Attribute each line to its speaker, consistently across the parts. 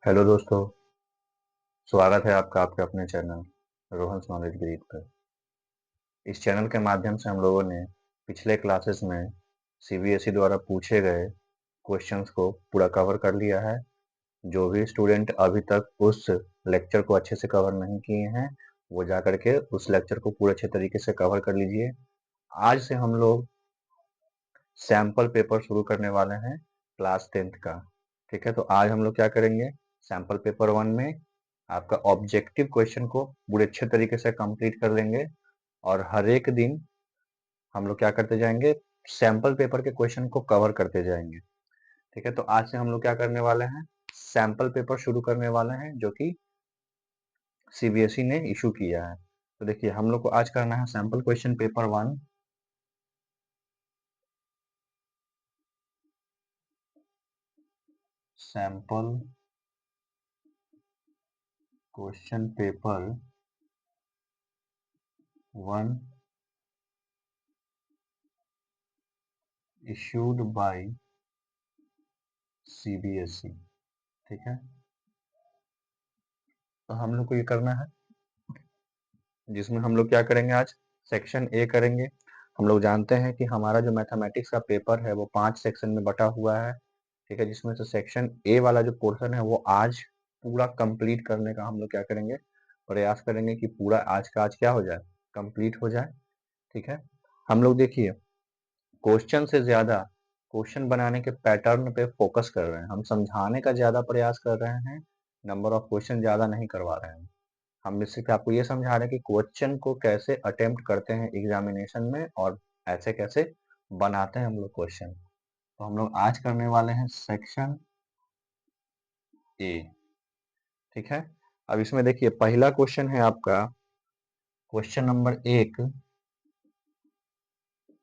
Speaker 1: Hello दोस्तों, स्वागत है आपका आपके अपने चैनल रोहन्स नॉलेज ग्रिड पर। इस चैनल के माध्यम से हम लोगों ने पिछले क्लासेस में सीबीएसई द्वारा पूछे गए क्वेश्चंस को पूरा कवर कर लिया है। जो भी स्टूडेंट अभी तक उस लेक्चर को अच्छे से कवर नहीं किए हैं, वो जा करके उस लेक्चर को पूरे अच्छे तरीके से कवर कर लीजिए। आज से हम लोग सैंपल पेपर शुरू करने वाले हैं क्लास 10th का। ठीक है, तो आज हम लोग क्या करेंगे, सैंपल पेपर 1 में आपका ऑब्जेक्टिव क्वेश्चन को पूरे अच्छे तरीके से कंप्लीट कर लेंगे और हर एक दिन हम लोग क्या करते जाएंगे, सैंपल पेपर के क्वेश्चन को कवर करते जाएंगे। ठीक है, तो आज से हम लोग क्या करने वाले हैं, सैंपल पेपर शुरू करने वाले हैं जो कि सीबीएसई ने इशू किया है। तो देखिए, हम लोग को आज करना है sample question paper 1। Sample question paper 1 issued by CBSE. ठीक है, तो हम लोग को ये करना है, जिसमें हम लोग क्या करेंगे, आज सेक्शन ए करेंगे। हम लोग जानते हैं कि हमारा जो मैथमेटिक्स का पेपर है वो 5 सेक्शन में बटा हुआ है। ठीक है, जिसमें से सेक्शन ए वाला जो पोर्शन है वो आज पूरा कंप्लीट करने का हम लोग क्या करेंगे, प्रयास करेंगे कि पूरा आज का आज क्या हो जाए, कंप्लीट हो जाए। ठीक है, हम लोग देखिए, क्वेश्चन से ज्यादा क्वेश्चन बनाने के पैटर्न पे फोकस कर रहे हैं। हम समझाने का ज्यादा प्रयास कर रहे हैं, नंबर ऑफ क्वेश्चन ज्यादा नहीं करवा रहे हैं। हम बेसिक आपको ये समझा रहे हैं कि क्वेश्चन को कैसे अटेम्प्ट करते हैं एग्जामिनेशन में और ऐसे कैसे बनाते हैं हम लोग क्वेश्चन। तो हम लोग आज करने वाले हैं सेक्शन ए। ठीक है, अब इसमें देखिए, पहला क्वेश्चन है आपका क्वेश्चन नंबर 1।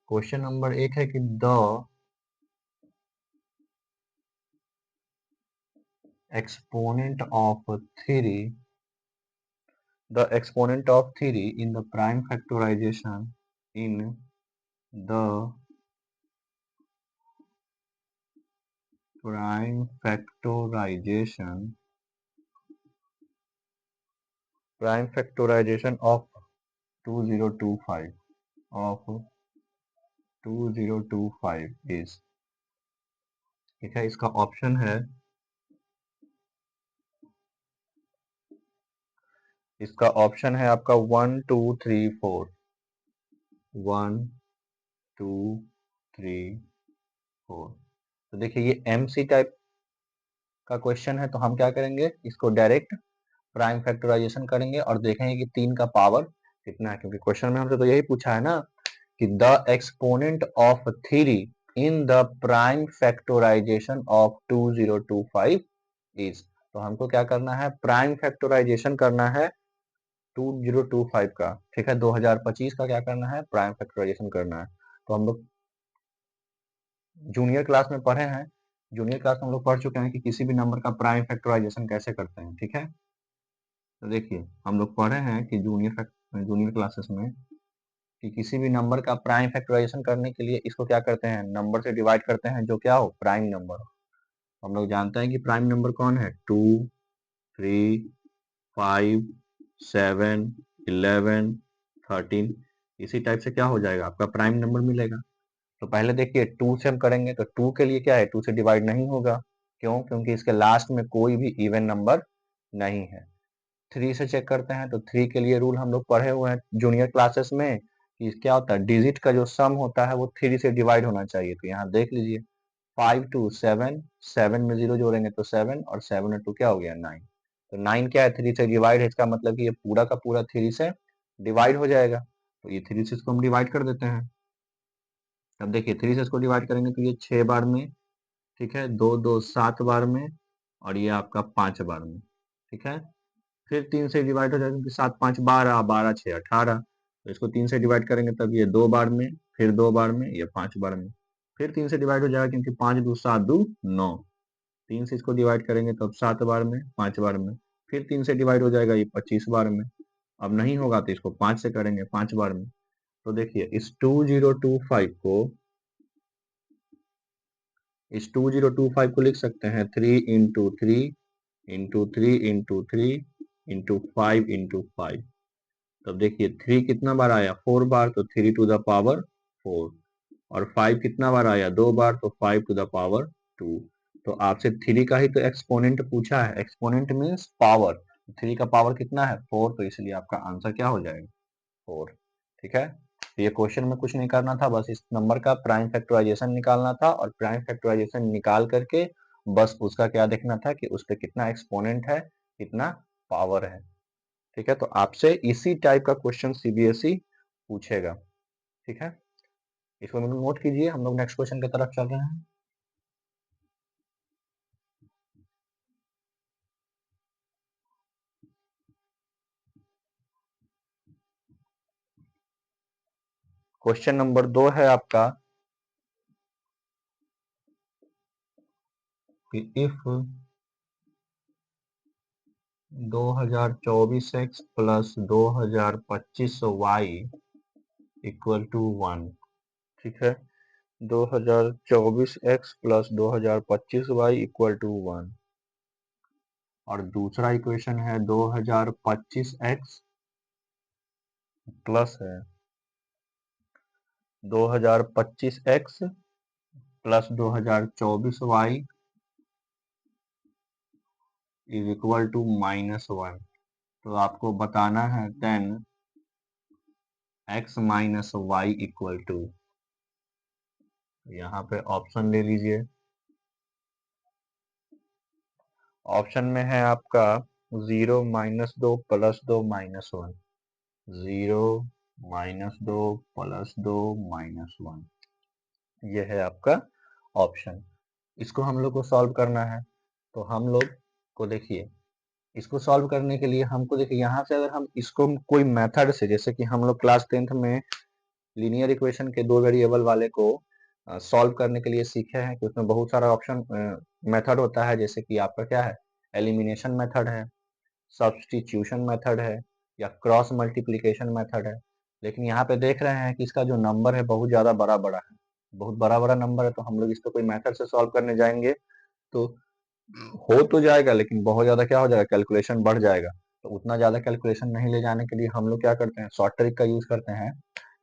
Speaker 1: क्वेश्चन नंबर 1 है कि the exponent of 3 the exponent of 3 in the prime factorization in the prime factorization of 2025 of 2025 is। ठीक है, इसका ऑप्शन है, इसका ऑप्शन है आपका 1 2 3 4। 1 2 3 4। तो देखिए, ये एमसी टाइप का क्वेश्चन है, तो हम क्या करेंगे, इसको डायरेक्ट प्राइम फैक्टराइजेशन करेंगे और देखेंगे कि 3 का पावर कितना है, क्योंकि क्वेश्चन में हमसे तो यही पूछा है ना कि the exponent of 3 in the prime factorization of 2025 is. तो हमको क्या करना है, प्राइम फैक्टराइजेशन करना है 2025 का। ठीक है, 2025 का क्या करना है, प्राइम फैक्टराइजेशन करना है। तो हम लोग जूनियर क्लास में पढ़े हैं, जूनियर क्लास में हम लोग पढ़ चुके हैं कि किसी भी नंबर का प्राइम फैक्टराइजेशन कैसे करते हैं। ठीक है, तो देखिए, हम लोग पढ़े हैं कि जूनियर क्लासेस में कि किसी भी नंबर का प्राइम फैक्टराइजेशन करने के लिए इसको क्या करते हैं, नंबर से डिवाइड करते हैं जो क्या हो, प्राइम नंबर। हम लोग जानते हैं कि प्राइम नंबर कौन है, 2 3 5 7 11 13। इसी टाइप से क्या हो जाएगा, आपका प्राइम नंबर मिलेगा। तो पहले देखिए, 2 से हम करेंगे तो 2 के लिए क्या है, 2 से डिवाइड नहीं होगा। क्यों, क्योंकि इसके लास्ट में कोई भी इवन नंबर नहीं है। 3 से चेक करते हैं तो 3 के लिए रूल हम लोग पढ़े हुए हैं जूनियर क्लासेस में कि क्या होता है, डिजिट का जो सम होता है वो 3 से डिवाइड होना चाहिए। तो यहाँ देख लीजिए, 5 2 7, 7 में 0 जोड़ेंगे तो 7 और 7 और 2 क्या हो गया, 9। तो 9 क्या है, 3 से डिवाइड है, इसका मतलब कि ये पूरा का पूरा 3 से डिवाइड हो जाएगा। तो ये 3 से इसको हम डिवाइड कर देते हैं। अब देखिए, 3 से इसको डिवाइड करेंगे तो ये 6 बार में, ठीक है, 2 2 7 बार में, और ये आपका 5 बार में। ठीक है, फिर 3 से डिवाइड हो जाएगा क्योंकि 7 5 12, 12 6 18। तो इसको 3 से डिवाइड करेंगे तब ये 2 बार में, फिर 2 बार में, ये 5 बार में, फिर 3 से डिवाइड हो जाएगा क्योंकि 5 2 7 2 9। 3 से इसको डिवाइड करेंगे तब 7 बार में, 5 बार में, फिर 3 से डिवाइड हो जाएगा ये 25 बार में। अब नहीं होगा तो इसको 5 से करेंगे, 5 बार में। तो देखिए, इस 2025 को लिख सकते हैं 3 into 3 into 3 into 3 into 5 into 5। तब देखिए 3 कितना बार आया, 4 बार, तो 3 टू द पावर 4। और 5 कितना बार आया, 2 बार, तो 5 टू द पावर 2। तो आपसे 3 का ही तो एक्सपोनेंट पूछा है, एक्सपोनेंट मीन्स पावर। 3 का पावर कितना है, 4, तो इसलिए आपका आंसर क्या हो जाएगा, 4। ठीक है, तो ये क्वेश्चन में कुछ नहीं करना था, बस इस नंबर का प्राइम फैक्टराइजेशन निकालना था, और प्राइम फैक्टराइजेशन निकाल करके बस उसका क्या देखना था कि उस पर कितना एक्सपोनेंट है, कितना पावर है। ठीक है, तो आपसे इसी टाइप का क्वेश्चन सीबीएसई पूछेगा। ठीक है, इसको नोट कीजिए, हम लोग नेक्स्ट क्वेश्चन की तरफ चल रहे हैं। क्वेश्चन नंबर 2 है आपका कि if 2024x plus 2025y equal to 1। ठीक है, 2024x plus 2025y equal to 1। और दूसरा इक्वेशन है 2025x प्लस है 2025x plus 2024y is equal to -1। तो आपको बताना है then x minus y equal to, यहाँ पे ऑप्शन ले लीजिए। ऑप्शन में है आपका 0 -2 +2 -1, 0 -2 +2 -1, ये है आपका ऑप्शन। इसको हम लोग को सॉल्व करना है, तो हम लोग को देखिए, इसको सॉल्व करने के लिए हमको देखिए, यहाँ से अगर हम इसको कोई मेथड से, जैसे कि हम लोग क्लास 10th में लीनियर इक्वेशन के 2 वेरिएबल वाले को सॉल्व करने के लिए सीखे हैं कि उसमें बहुत सारा ऑप्शन मेथड होता है, जैसे कि आपका क्या है, एलिमिनेशन मेथड है, सब्स्टिट्यूशन मेथड है, या क्रॉस मल्टीप्लिकेशन मेथड है। लेकिन यहाँ पे देख रहे हैं कि इसका जो नंबर है बहुत ज़्यादा बड़ा बड़ा है, बहुत बड़ा बड़ा नंबर है, तो हम लोग इसको कोई मेथड से सॉल्व करने जाएंगे तो हो तो जाएगा, लेकिन बहुत ज़्यादा क्या हो जाएगा, कैलकुलेशन बढ़ जाएगा। तो उतना ज़्यादा कैलकुलेशन नहीं ले जाने के लिए हम लोग क्या करते हैं, शॉर्ट ट्रिक का यूज़ करते हैं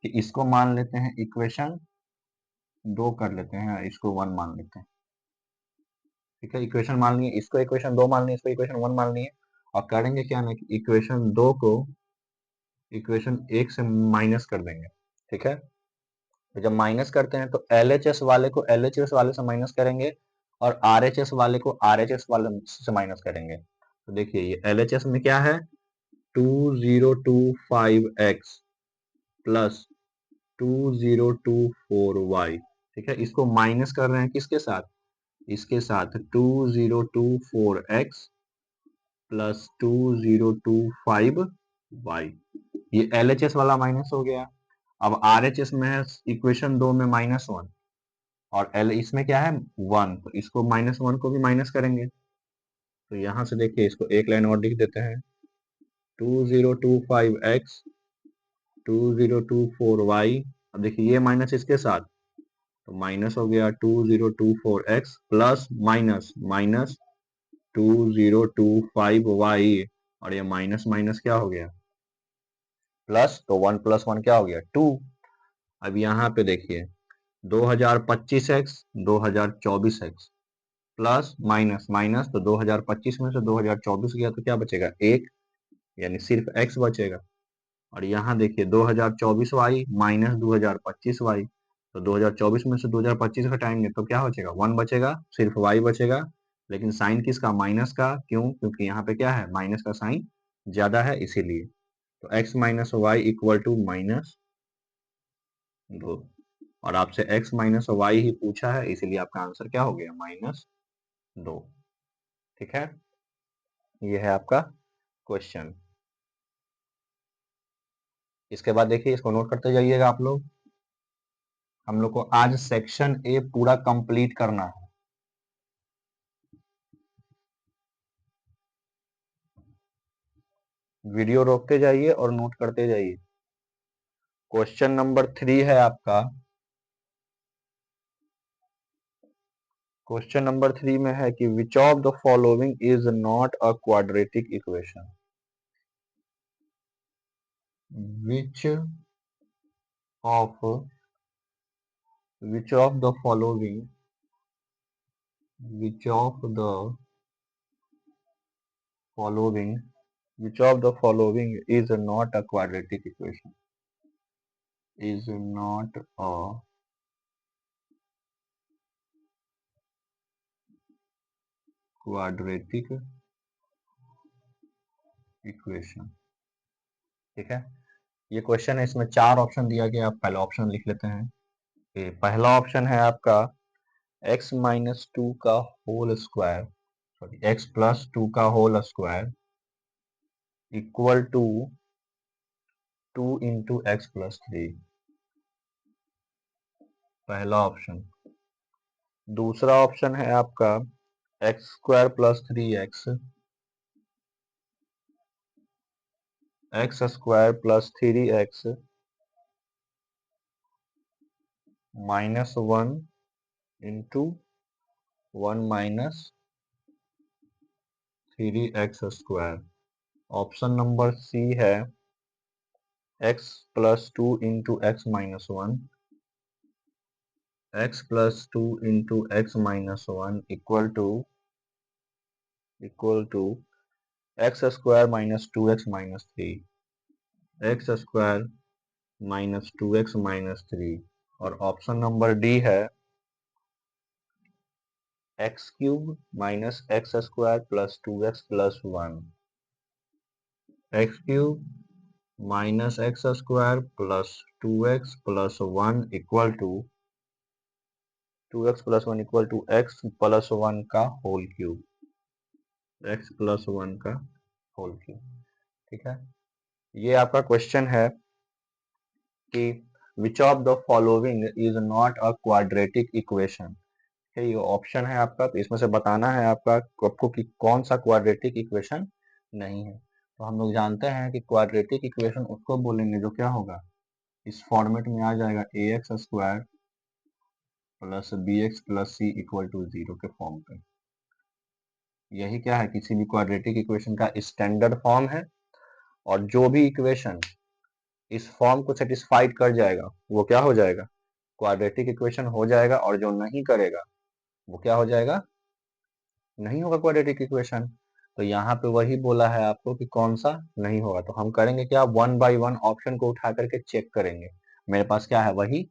Speaker 1: कि इसको मान लेते हैं इक्वेशन 2 कर लेते हैं, इसको 1 मान लेते हैं। ठीक है, इक्वेशन मान लिए, इसको इक्वेशन 2 मान लिए, इसको इक्वेशन 1 मान लिए, और करेंगे क्या ना कि इक्वेशन 2 को इक्वेशन 1 से माइनस कर देंगे। ठीक है, तो जब माइनस करते हैं तो LHS वाले को LHS वाले से माइनस करेंगे, और RHS वाले को RHS वाले से माइनस करेंगे। तो देखिए ये LHS में क्या है, 2025x प्लस 2024y। ठीक है, इसको माइनस कर रहे हैं किसके साथ, इसके साथ 2024x प्लस 2025y। ये LHS वाला माइनस हो गया। अब RHS में है इक्वेशन 2 में -1, और L इसमें क्या है 1, तो इसको -1 को भी माइनस करेंगे। तो यहाँ से देखिए इसको एक लाइन और लिख देते हैं, 2025x 2024y। अब देखिए ये माइनस इसके साथ, तो माइनस हो गया 2024x plus minus minus 2025y, और ये माइनस माइनस क्या हो गया, प्लस, तो 1 + 1 क्या हो गया, 2। अब यहाँ पे देखिए 2025x 2024x plus minus minus, तो 2025 में से 2024 गया तो क्या बचेगा, 1, यानी सिर्फ x बचेगा। और यहाँ देखिए 2024y माइनस 2025y, तो 2024 में से 2025 घटाएंगे तो क्या बचेगा, 1 बचेगा, सिर्फ y बचेगा। लेकिन साइन किसका, माइनस का, क्यों, क्योंकि यहाँ पे क्या है, माइनस का साइन ज्यादा है इसीलिए। तो x minus y equal to -2, और आपसे x माइनस वाई ही पूछा है, इसीलिए आपका आंसर क्या हो गया, -2। ठीक है, ये है आपका क्वेश्चन। इसके बाद देखिए, इसको नोट करते जाइएगा आप लोग। हम लोग को आज सेक्शन ए पूरा कंप्लीट करना है। वीडियो रोकते जाइए और नोट करते जाइए। क्वेश्चन नंबर 3 है आपका, क्वेश्चन नंबर 3 में है कि which of the following is not a quadratic equation. Which of the following which of the following is not a quadratic equation, is not a quadratic equation। ठीक है, ये question है, इसमें 4 ऑप्शन दिया गया। आप पहला ऑप्शन लिख लेते हैं। ये पहला ऑप्शन है आपका x माइनस टू का whole square, sorry x plus two का whole square equal to 2 into x plus 3, पहला ऑप्शन। दूसरा ऑप्शन है आपका x square plus 3x, x square plus 3x minus 1 into 1 minus 3x square. Option number C है x plus 2 into x minus 1, x plus 2 into x minus 1 equal to x square minus 2x minus 3, x square minus 2x minus 3। और option number D है x cube minus x square plus 2x plus 1, x cube minus x square plus 2x plus 1 equal to 2x plus 1 equal to x plus 1 का whole cube, x plus 1 का whole cube. ठीक है, ये आपका question है कि which of the following is not a quadratic equation. ये option है आपका, तो इसमें से बताना है आपको कि कौन सा क्वाड्रेटिक इक्वेशन नहीं है। तो हम लोग जानते हैं कि क्वाड्रेटिक इक्वेशन उसको बोलेंगे जो क्या होगा, इस फॉर्मेट में आ जाएगा a x square plus b x plus c equal to 0 के फॉर्म पे। यही क्या है, किसी भी क्वाड्रेटिक इक्वेशन का स्टैंडर्ड फॉर्म है। और जो भी इक्वेशन इस फॉर्म को सेटिस्फाइड कर जाएगा वो क्या हो जाएगा, क्वाड्रेटिक इक्वेशन हो जाएगा। और जो नहीं करेगा वो क्या हो जाएगा, नहीं होगा क्वाड्रेटिक इक्वेशन। तो यहाँ पे वही बोला है आपको कि कौन सा नहीं होगा। तो हम करेंगे क्या, 1 बाई 1 ऑप्शन को उठा करके चेक करेंगे। मेरे पास क्या है, वही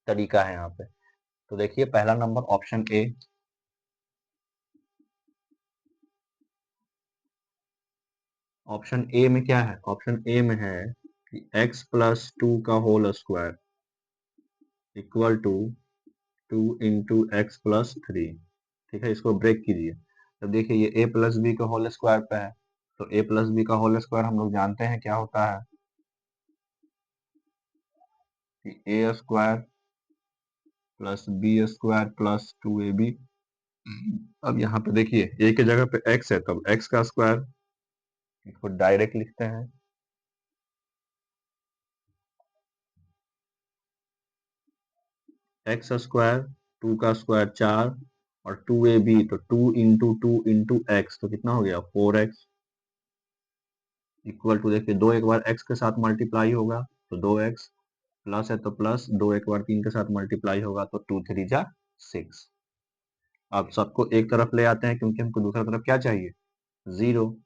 Speaker 1: तरीका है यहाँ पे। तो देखिए पहला number option A, option A में क्या है, ऑप्शन ए में है कि x प्लस 2 का whole square equal to 2 into x plus 3। ठीक है, इसको ब्रेक कीजिए। तो देखिए ये a प्लस बी का होल स्क्वायर पे है, तो a प्लस बी का होल स्क्वायर हम लोग जानते हैं क्या होता है कि a square plus B square plus 2ab। अब यहाँ पे देखिए a की जगह पे x है, तब x का स्क्वायर, इसको डायरेक्ट लिखते हैं एक्स स्क्वायर, 2 का स्क्वायर 4 और 2ab, तो 2 इंटू एक्स, तो कितना हो गया 4x इक्वल टू, देखिए 2 एक बार x के साथ मल्टीप्लाई होगा तो 2x, प्लस है तो प्लस, 2 एक बार 3 के साथ मल्टीप्लाई होगा तो 2 3 जा 6। अब सबको एक तरफ ले आते हैं क्योंकि हमको दूसरा तरफ क्या चाहिए, 0।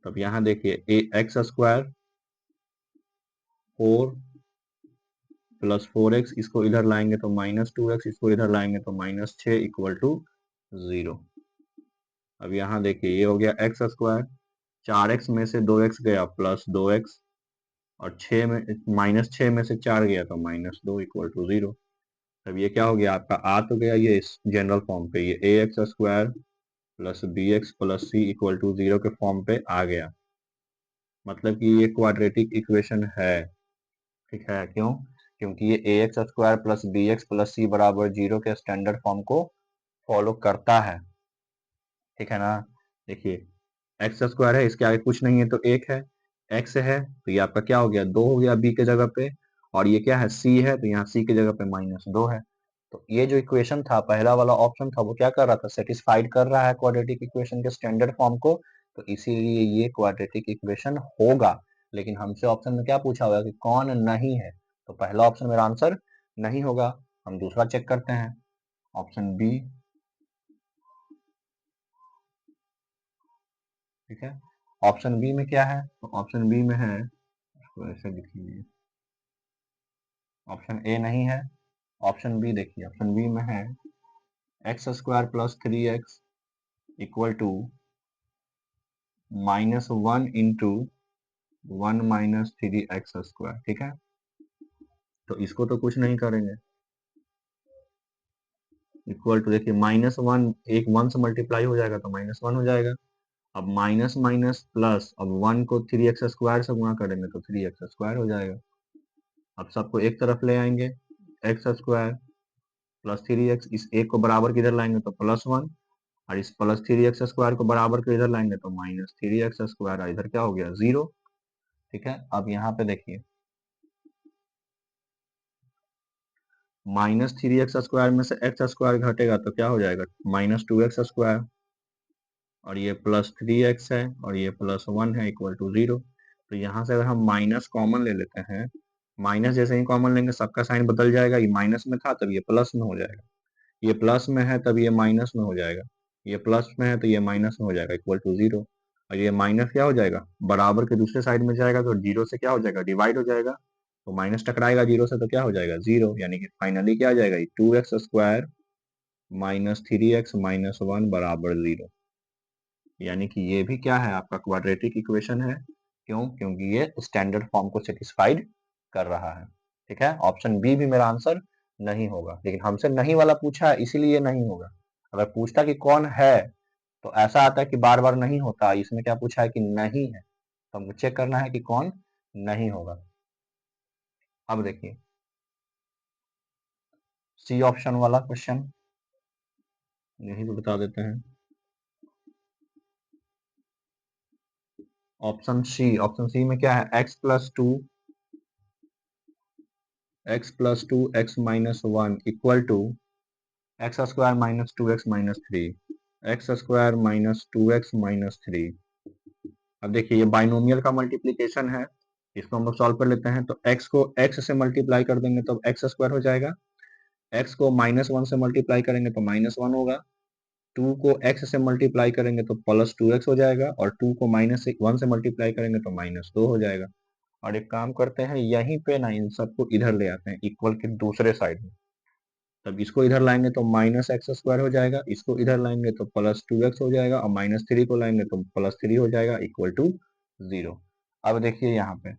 Speaker 1: तब यहाँ देखिए ए एक्स स्क्वायर 4 प्लस 4x, इसको इधर लाएंगे तो माइनस 2x, इसको इधर लाएंगे तो माइनस 6 इक्वल टू 0। अब यहाँ देखिए ये हो गया एक्स स्क्वायर, 4x में से 2x गया प्लस 2x, और 6 में माइनस 6 में से 4 गया तो माइनस 2 इक्वल टू 0। अब ये क्या हो गया आपका, आ तो गया ये इस जनरल फॉर्म पे, ये a x square plus b x plus c equal to 0 के फॉर्म पे आ गया। मतलब कि ये क्वाड्रेटिक इक्वेशन है। ठीक है, क्यों, क्योंकि ये a x square plus b x plus c बराबर 0 के स्टैंडर्ड फॉर्म को फॉलो करता है। ठीक है ना, देखिए एक्स स्क्वायर है, इसके आगे कुछ नहीं है तो एक है, एक्स है तो ये आपका क्या हो गया 2 हो गया बी के जगह पे, और ये क्या है सी है तो यहाँ सी की जगह पे माइनस 2 है। तो ये जो इक्वेशन था, पहला वाला ऑप्शन था, वो क्या कर रहा था, सेटिस्फाइड कर रहा है क्वाड्रेटिक इक्वेशन के स्टैंडर्ड फॉर्म को, तो इसीलिए ये क्वाड्रेटिक इक्वेशन होगा। लेकिन हमसे ऑप्शन में क्या पूछा हुआ कि कौन नहीं है, तो पहला ऑप्शन मेरा आंसर नहीं होगा। हम दूसरा चेक करते हैं, ऑप्शन बी। ठीक है, ऑप्शन बी में क्या है, तो ऑप्शन बी में है, इसको ऐसे लिख लीजिए, ऑप्शन ए नहीं है, ऑप्शन बी देखिए, ऑप्शन बी में है x square plus 3x equal to -1 × 1 - 3x²। ठीक है, तो इसको तो कुछ नहीं करेंगे, इक्वल टू देखिए -1, एक 1 से मल्टीप्लाई हो जाएगा तो -1 हो जाएगा। अब माइनस माइनस प्लस, अब 1 को 3x² से गुणा करेंगे तो 3x² हो जाएगा। अब सबको एक तरफ ले आएंगे, x² प्लस 3x, इस एक को बराबर किधर लाएंगे तो +1, और इस प्लस 3x² को बराबर के इधर लाएंगे तो -3x², इधर क्या हो गया 0। ठीक है, अब यहाँ पे देखिए, -3x² में से x² घटेगा तो क्या हो जाएगा, -2x², और ये +3x है और ये +1 है, इक्वल टू 0। तो यहाँ से अगर हम माइनस कॉमन ले लेते हैं, माइनस जैसे ही कॉमन लेंगे सबका साइन बदल जाएगा, ये माइनस में था तब ये प्लस में हो जाएगा, ये प्लस में है तब ये माइनस में हो जाएगा, ये प्लस में है तो ये माइनस में हो जाएगा, इक्वल टू 0। और ये माइनस क्या हो जाएगा, बराबर के दूसरे साइड में जाएगा तो 0 से क्या हो जाएगा, डिवाइड हो जाएगा, तो माइनस टकराएगा 0 से तो क्या हो जाएगा 0, यानी कि फाइनली क्या आ जाएगा, 2x² - 3x - 1 बराबर 0। यानी कि ये भी क्या है, आपका क्वाड्रेटिक इक्वेशन है। क्यों, क्योंकि ये स्टैंडर्ड फॉर्म को सेटिस्फाइड कर रहा है। ठीक है, ऑप्शन बी भी मेरा आंसर नहीं होगा, लेकिन हमसे नहीं वाला पूछा है इसीलिए नहीं होगा। अगर पूछता कि कौन है, तो ऐसा आता है कि बार बार नहीं होता, इसमें क्या पूछा है कि नहीं है, तो हमको चेक करना है कि कौन नहीं होगा। अब देखिए सी ऑप्शन वाला क्वेश्चन, यही तो बता देते हैं। ऑप्शन सी में क्या है, x + 2 x - 1 equal to x² - 2x - 3, x² - 2x - 3। अब देखिए ये बाइनोमियल का मल्टीप्लीकेशन है, इसको हम लोग सॉल्व कर लेते हैं। तो x को x से मल्टीप्लाई कर देंगे तो x² हो जाएगा, x को -1 से मल्टीप्लाई करेंगे तो -1 होगा, 2 को x से मल्टीप्लाई करेंगे तो +2x हो जाएगा, और 2 को -1 से मल्टीप्लाई करेंगे तो -2 हो जाएगा। और एक काम करते हैं, यहीं पे ना इन सबको इधर ले आते हैं, इक्वल के दूसरे साइड में, तब इसको इधर लाएंगे तो -x² हो जाएगा, इसको इधर लाएंगे तो +2x हो जाएगा, और -3 को लाएंगे तो +3 हो जाएगा, इक्वल टू 0। अब देखिए यहाँ पे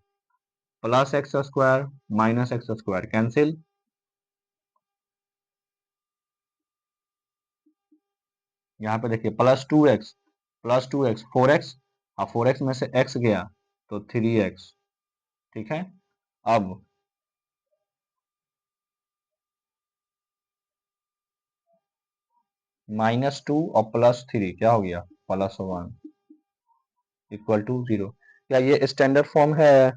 Speaker 1: +x² -x² कैंसिल, यहाँ पे देखिए +2x 4x, और 4x में से x गया तो 3x। ठीक है, अब -2 और +3 क्या हो गया, +1 इक्वल टू 0। क्या ये स्टैंडर्ड फॉर्म है,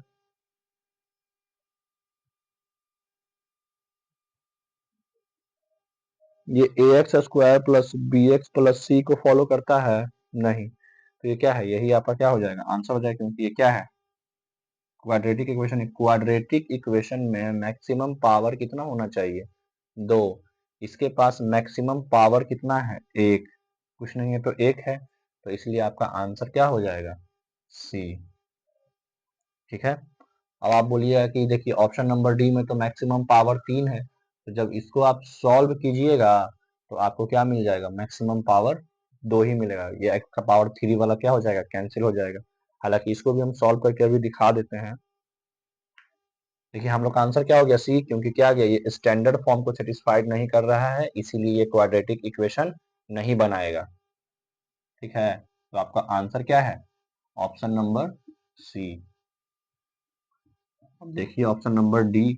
Speaker 1: ये ax² + bx + c को फॉलो करता है, नहीं, तो ये क्या है, यही आपका क्या हो जाएगा, आंसर हो जाएगा, क्योंकि ये क्या है, क्वाड्रेटिक इक्वेशन है। क्वाड्रेटिक इक्वेशन में मैक्सिमम पावर कितना होना चाहिए, 2, इसके पास मैक्सिमम पावर कितना है, 1, कुछ नहीं है तो 1 है, तो इसलिए आपका आंसर क्या हो जाएगा, सी। ठीक है, अब आप बोलिएगा कि देखिए ऑप्शन नंबर डी में तो मैक्सिमम पावर 3 है, तो जब इसको आप सॉल्व कीजिएगा तो आपको क्या मिल जाएगा, मैक्सिमम पावर 2 ही मिलेगा, ये एक्स का पावर 3 वाला क्या हो जाएगा, कैंसिल हो जाएगा। हालांकि इसको भी हम सॉल्व करके अभी दिखा देते हैं। देखिए हम लोग का आंसर क्या हो गया, सी, क्योंकि क्या गया, ये स्टैंडर्ड फॉर्म को सेटिस्फाइड नहीं कर रहा है, इसीलिए ये क्वाड्रेटिक इक्वेशन नहीं बनाएगा। ठीक है, तो आपका आंसर क्या है, ऑप्शन नंबर सी। अब देखिए ऑप्शन नंबर डी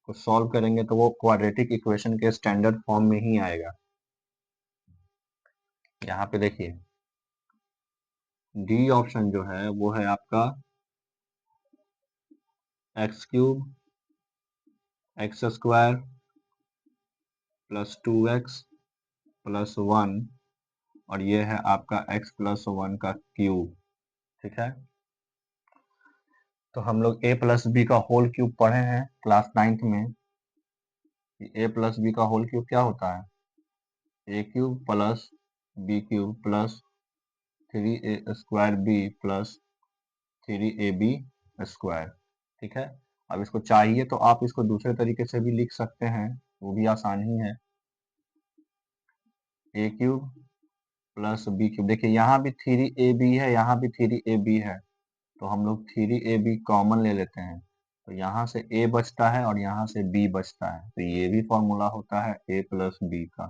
Speaker 1: को सॉल्व करेंगे तो वो क्वाड्रेटिक इक्वेशन के स्टैंडर्ड फॉर्म में ही आएगा। यहाँ पे देखिए डी ऑप्शन जो है वो है आपका x³ x² plus 2x plus 1 और ये है आपका x प्लस 1 का क्यूब। ठीक है, तो हम लोग a प्लस बी का होल क्यूब पढ़े हैं क्लास 9th में। a प्लस बी का होल क्यूब क्या होता है? a cube plus B cube plus 3a square B plus 3ab square. ठीक है, अब इसको चाहिए तो आप इसको दूसरे तरीके से भी लिख सकते हैं, वो भी आसान ही है। a cube plus B cube, देखिए यहाँ भी 3ab है, यहाँ भी 3ab है, तो हम लोग 3ab कॉमन ले लेते हैं, तो यहाँ से a बचता है और यहाँ से b बचता है, तो ये भी फॉर्मूला होता है a प्लस बी का,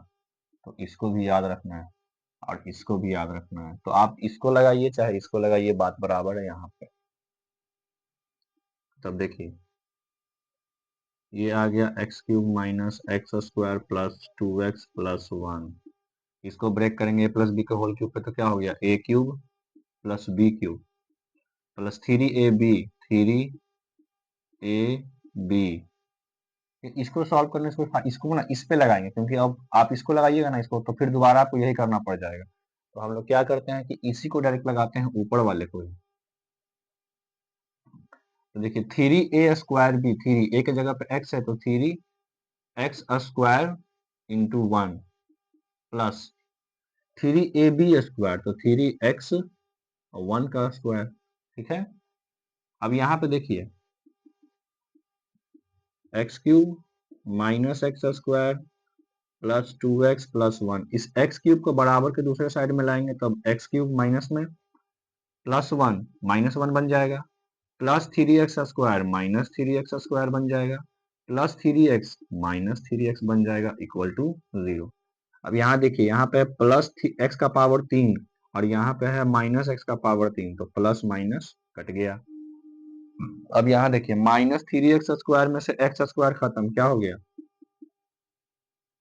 Speaker 1: तो इसको भी याद रखना है और इसको भी याद रखना है। तो आप इसको लगाइए चाहे इसको लगाइए, बात बराबर है यहाँ पे। तब देखिए ये आ गया x cube minus x square plus 2x plus 1, इसको ब्रेक करेंगे a प्लस बी के होल क्यूब पे, तो क्या हो गया a cube plus B cube plus 3ab इसको सॉल्व करने से इसको ना इस पे लगाएंगे, क्योंकि अब आप इसको लगाइएगा ना इसको, तो फिर दोबारा आपको यही करना पड़ जाएगा। तो हम लोग क्या करते हैं कि इसी को डायरेक्ट लगाते हैं ऊपर वाले को ही। तो देखिए 3a स्क्वायर बी, 3 a की जगह पे x है तो 3x square into 1 plus 3ab square, तो 3x और 1 का स्क्वायर। ठीक है, अब यहाँ पे देखिए x cube minus x square plus 2x plus 1, इस x क्यूब को बराबर के दूसरे साइड में लाएंगे तब x क्यूब माइनस में प्लस 1 माइनस 1 बन जाएगा, plus 3x square minus 3x square बन जाएगा, प्लस 3x माइनस 3x बन जाएगा इक्वल टू 0। अब यहाँ देखिए यहाँ पे प्लस x का पावर 3 और यहाँ पे है माइनस x का पावर 3, तो प्लस माइनस कट गया। अब यहाँ देखिए माइनस 3x स्क्वायर में से x स्क्वायर खत्म, क्या हो गया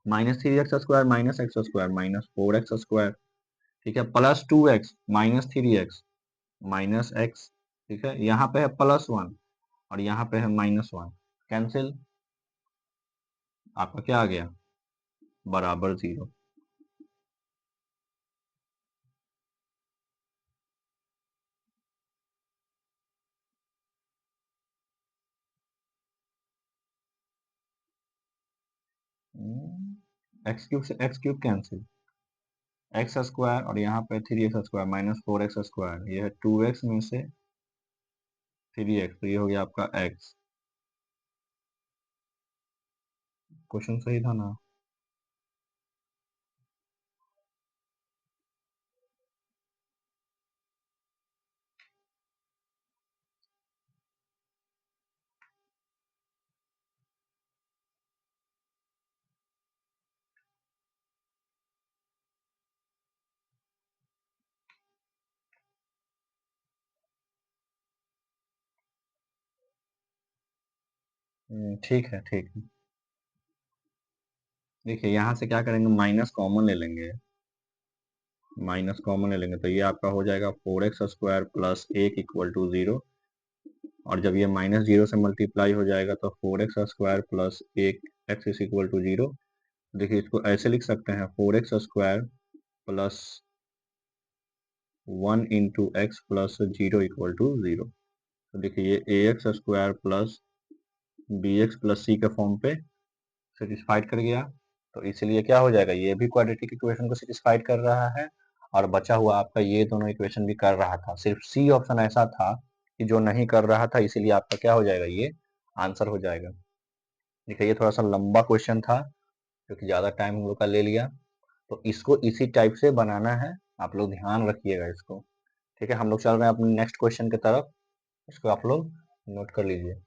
Speaker 1: minus 3x square minus x square minus 4x square. ठीक है, plus 2x minus 3x minus x। ठीक है, यहाँ पे है प्लस 1 और यहाँ पे है माइनस 1, कैंसिल, आपका क्या आ गया बराबर 0। एक्स क्यूब से x cube cancel, x square और यहाँ पे 3x square minus 4x square, ये है 2x में से 3x, तो ये हो गया आपका x। क्वेश्चन सही था ना? ठीक है ठीक है। देखिए यहाँ से क्या करेंगे, माइनस कॉमन ले लेंगे, माइनस कॉमन ले लेंगे तो ये आपका हो जाएगा 4x square plus 1 equal to 0, और जब ये माइनस 0 से मल्टीप्लाई हो जाएगा तो 4x square plus 1 x is equal to 0। देखिए इसको ऐसे लिख सकते हैं 4x square plus 1 into x plus 0 equal to 0। तो देखिए ये ax square plus bx plus c के फॉर्म पे सेटिस्फाइड कर गया, तो इसलिए क्या हो जाएगा, ये भी क्वाड्रेटिक इक्वेशन को सेटिस्फाइड कर रहा है और बचा हुआ आपका ये दोनों इक्वेशन भी कर रहा था, सिर्फ सी ऑप्शन ऐसा था कि जो नहीं कर रहा था, इसीलिए आपका क्या हो जाएगा, ये आंसर हो जाएगा। देखिए ये थोड़ा सा लंबा क्वेश्चन था क्योंकि ज़्यादा टाइम हम लोग का ले लिया, तो इसको इसी टाइप से बनाना है, आप लोग ध्यान रखिएगा इसको। ठीक है, हम लोग चल रहे हैं अपने नेक्स्ट क्वेश्चन की तरफ, इसको आप लोग नोट कर लीजिए।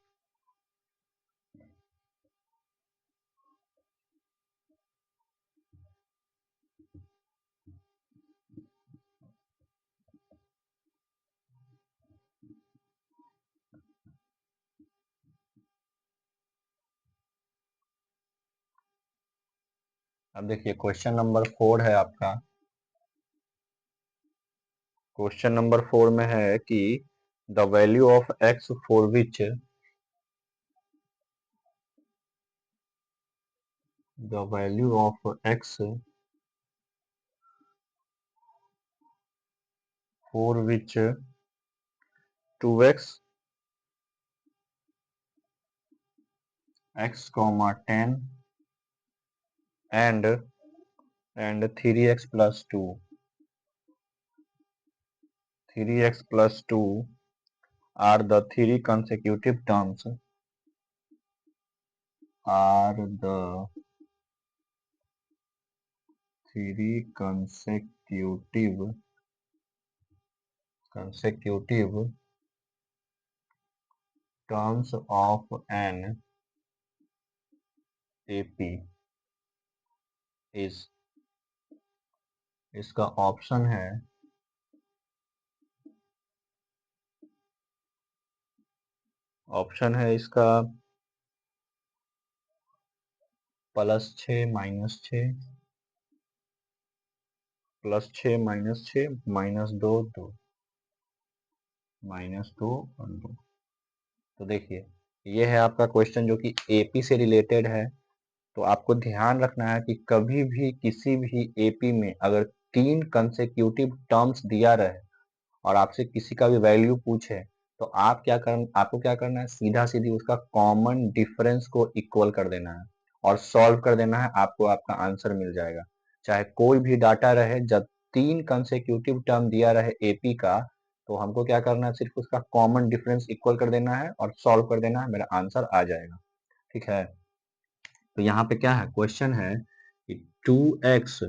Speaker 1: अब देखिए क्वेश्चन नंबर 4 है आपका, क्वेश्चन नंबर 4 में है कि the value of x for which the value of x for which 2x x comma 10 and 3x plus 2 are the three consecutive terms are the three consecutive terms of an AP is इसका option है इसका +6 -6 +6 -6 -2 2 -2 और 2। तो देखिए ये है आपका question जो कि एपी से रिलेटेड है। तो आपको ध्यान रखना है कि कभी भी किसी भी एपी में अगर 3 कंसेक्यूटिव टर्म्स दिया रहे और आपसे किसी का भी वैल्यू पूछे तो आपको क्या करना है, सीधा सीधी उसका कॉमन डिफरेंस को इक्वल कर देना है और सॉल्व कर देना है, आपको आपका आंसर मिल जाएगा। चाहे कोई भी डाटा रहे, जब 3 कंसेक्यूटिव टर्म दिया रहे एपी का, तो हमको क्या करना है, सिर्फ उसका कॉमन डिफरेंस इक्वल कर देना है और सॉल्व कर देना है, मेरा आंसर आ जाएगा। ठीक है, तो यहाँ पे क्या है, क्वेश्चन है कि 2x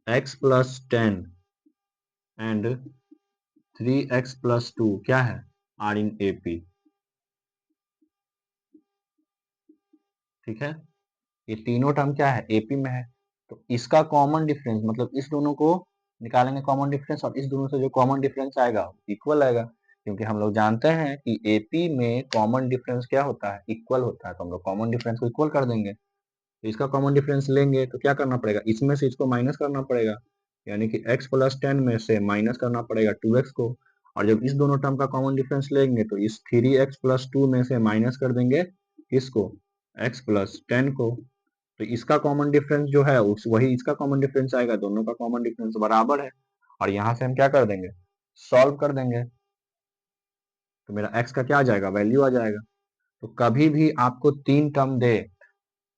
Speaker 1: x plus 10 and 3x plus 2 क्या है, आर इन एपी। ठीक है, ये तीनों टर्म क्या है, एपी में है। तो इसका कॉमन डिफरेंस मतलब इस दोनों को निकालेंगे कॉमन डिफरेंस, और इस दोनों से जो कॉमन डिफरेंस आएगा इक्वल आएगा, क्योंकि हम लोग जानते हैं कि एपी में कॉमन डिफरेंस क्या होता है, इक्वल होता है। तो हम लोग कॉमन डिफरेंस को इक्वल कर देंगे। तो इसका कॉमन डिफरेंस लेंगे तो क्या करना पड़ेगा, इसमें से इसको माइनस करना पड़ेगा, यानी कि x प्लस 10 में से माइनस करना पड़ेगा 2x को। और जब इस दोनों टर्म का कॉमन डिफरेंस लेंगे तो इस 3x प्लस 2 में से माइनस कर देंगे इसको, x प्लस 10 को। तो इसका कॉमन डिफरेंस जो है उस वही इसका कॉमन डिफरेंस आएगा, दोनों का कॉमन डिफरेंस बराबर है। और यहाँ से हम क्या कर देंगे, सॉल्व कर देंगे, तो मेरा x का क्या आ जाएगा, वैल्यू आ जाएगा। तो कभी भी आपको 3 टर्म दे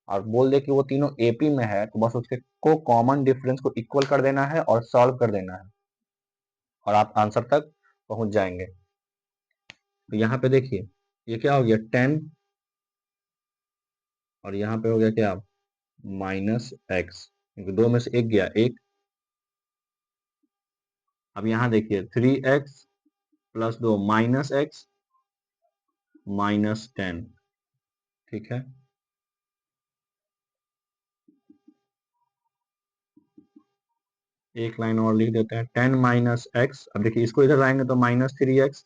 Speaker 1: और बोल दे कि वो तीनों एपी में है, तो बस उसके को कॉमन डिफरेंस को इक्वल कर देना है और सॉल्व कर देना है, और आप आंसर तक पहुंच जाएंगे। तो यहाँ पे देखिए ये क्या हो गया 10, और यहाँ पे हो गया क्या, -x, क्योंकि दो में से एक गया एक। अब यहाँ देखिए 3x प्लस 2 -x -10। ठीक है, एक लाइन और लिख देते हैं, 10 माइनस एक्स। अब देखिए इसको इधर लाएंगे तो -3x,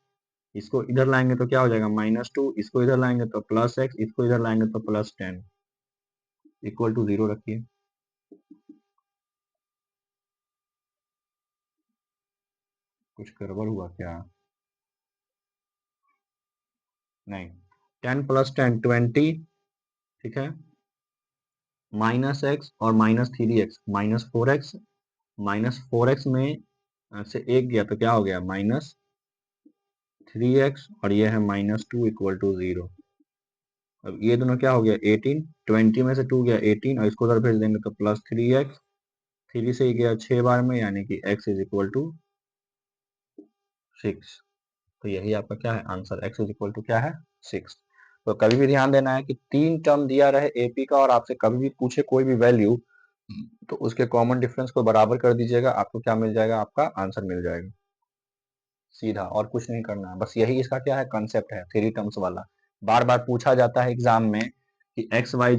Speaker 1: इसको इधर लाएंगे तो क्या हो जाएगा -2, इसको इधर लाएंगे तो +x, इसको इधर लाएंगे तो +10, इक्वल टू 0 रखिए। कुछ गड़बड़ हुआ क्या, नहीं, 10 प्लस 10 20। ठीक है, -x और -3x -4x, -4x में से एक गया तो क्या हो गया -3x, और ये है -2 इक्वल टू 0। अब ये दोनों क्या हो गया 18, 20 में से 2 गया 18, और इसको उधर भेज देंगे तो +3x, 3 से ही गया 6 बार में, यानी कि x इज इक्वल टू 6। तो यही आपका क्या है answer, x is equal to क्या है 6। तो कभी भी ध्यान देना है कि 3 टर्म दिया रहे एपी का और आपसे कभी भी पूछे कोई भी वैल्यू, तो उसके कॉमन डिफरेंस को बराबर कर दीजिएगा, आपको क्या मिल जाएगा, आपका आंसर मिल जाएगा सीधा, और कुछ नहीं करना है। बस यही इसका क्या है कंसेप्ट है, 3 टर्म्स वाला। बार बार पूछा जाता है एग्जाम में कि एक्स वाई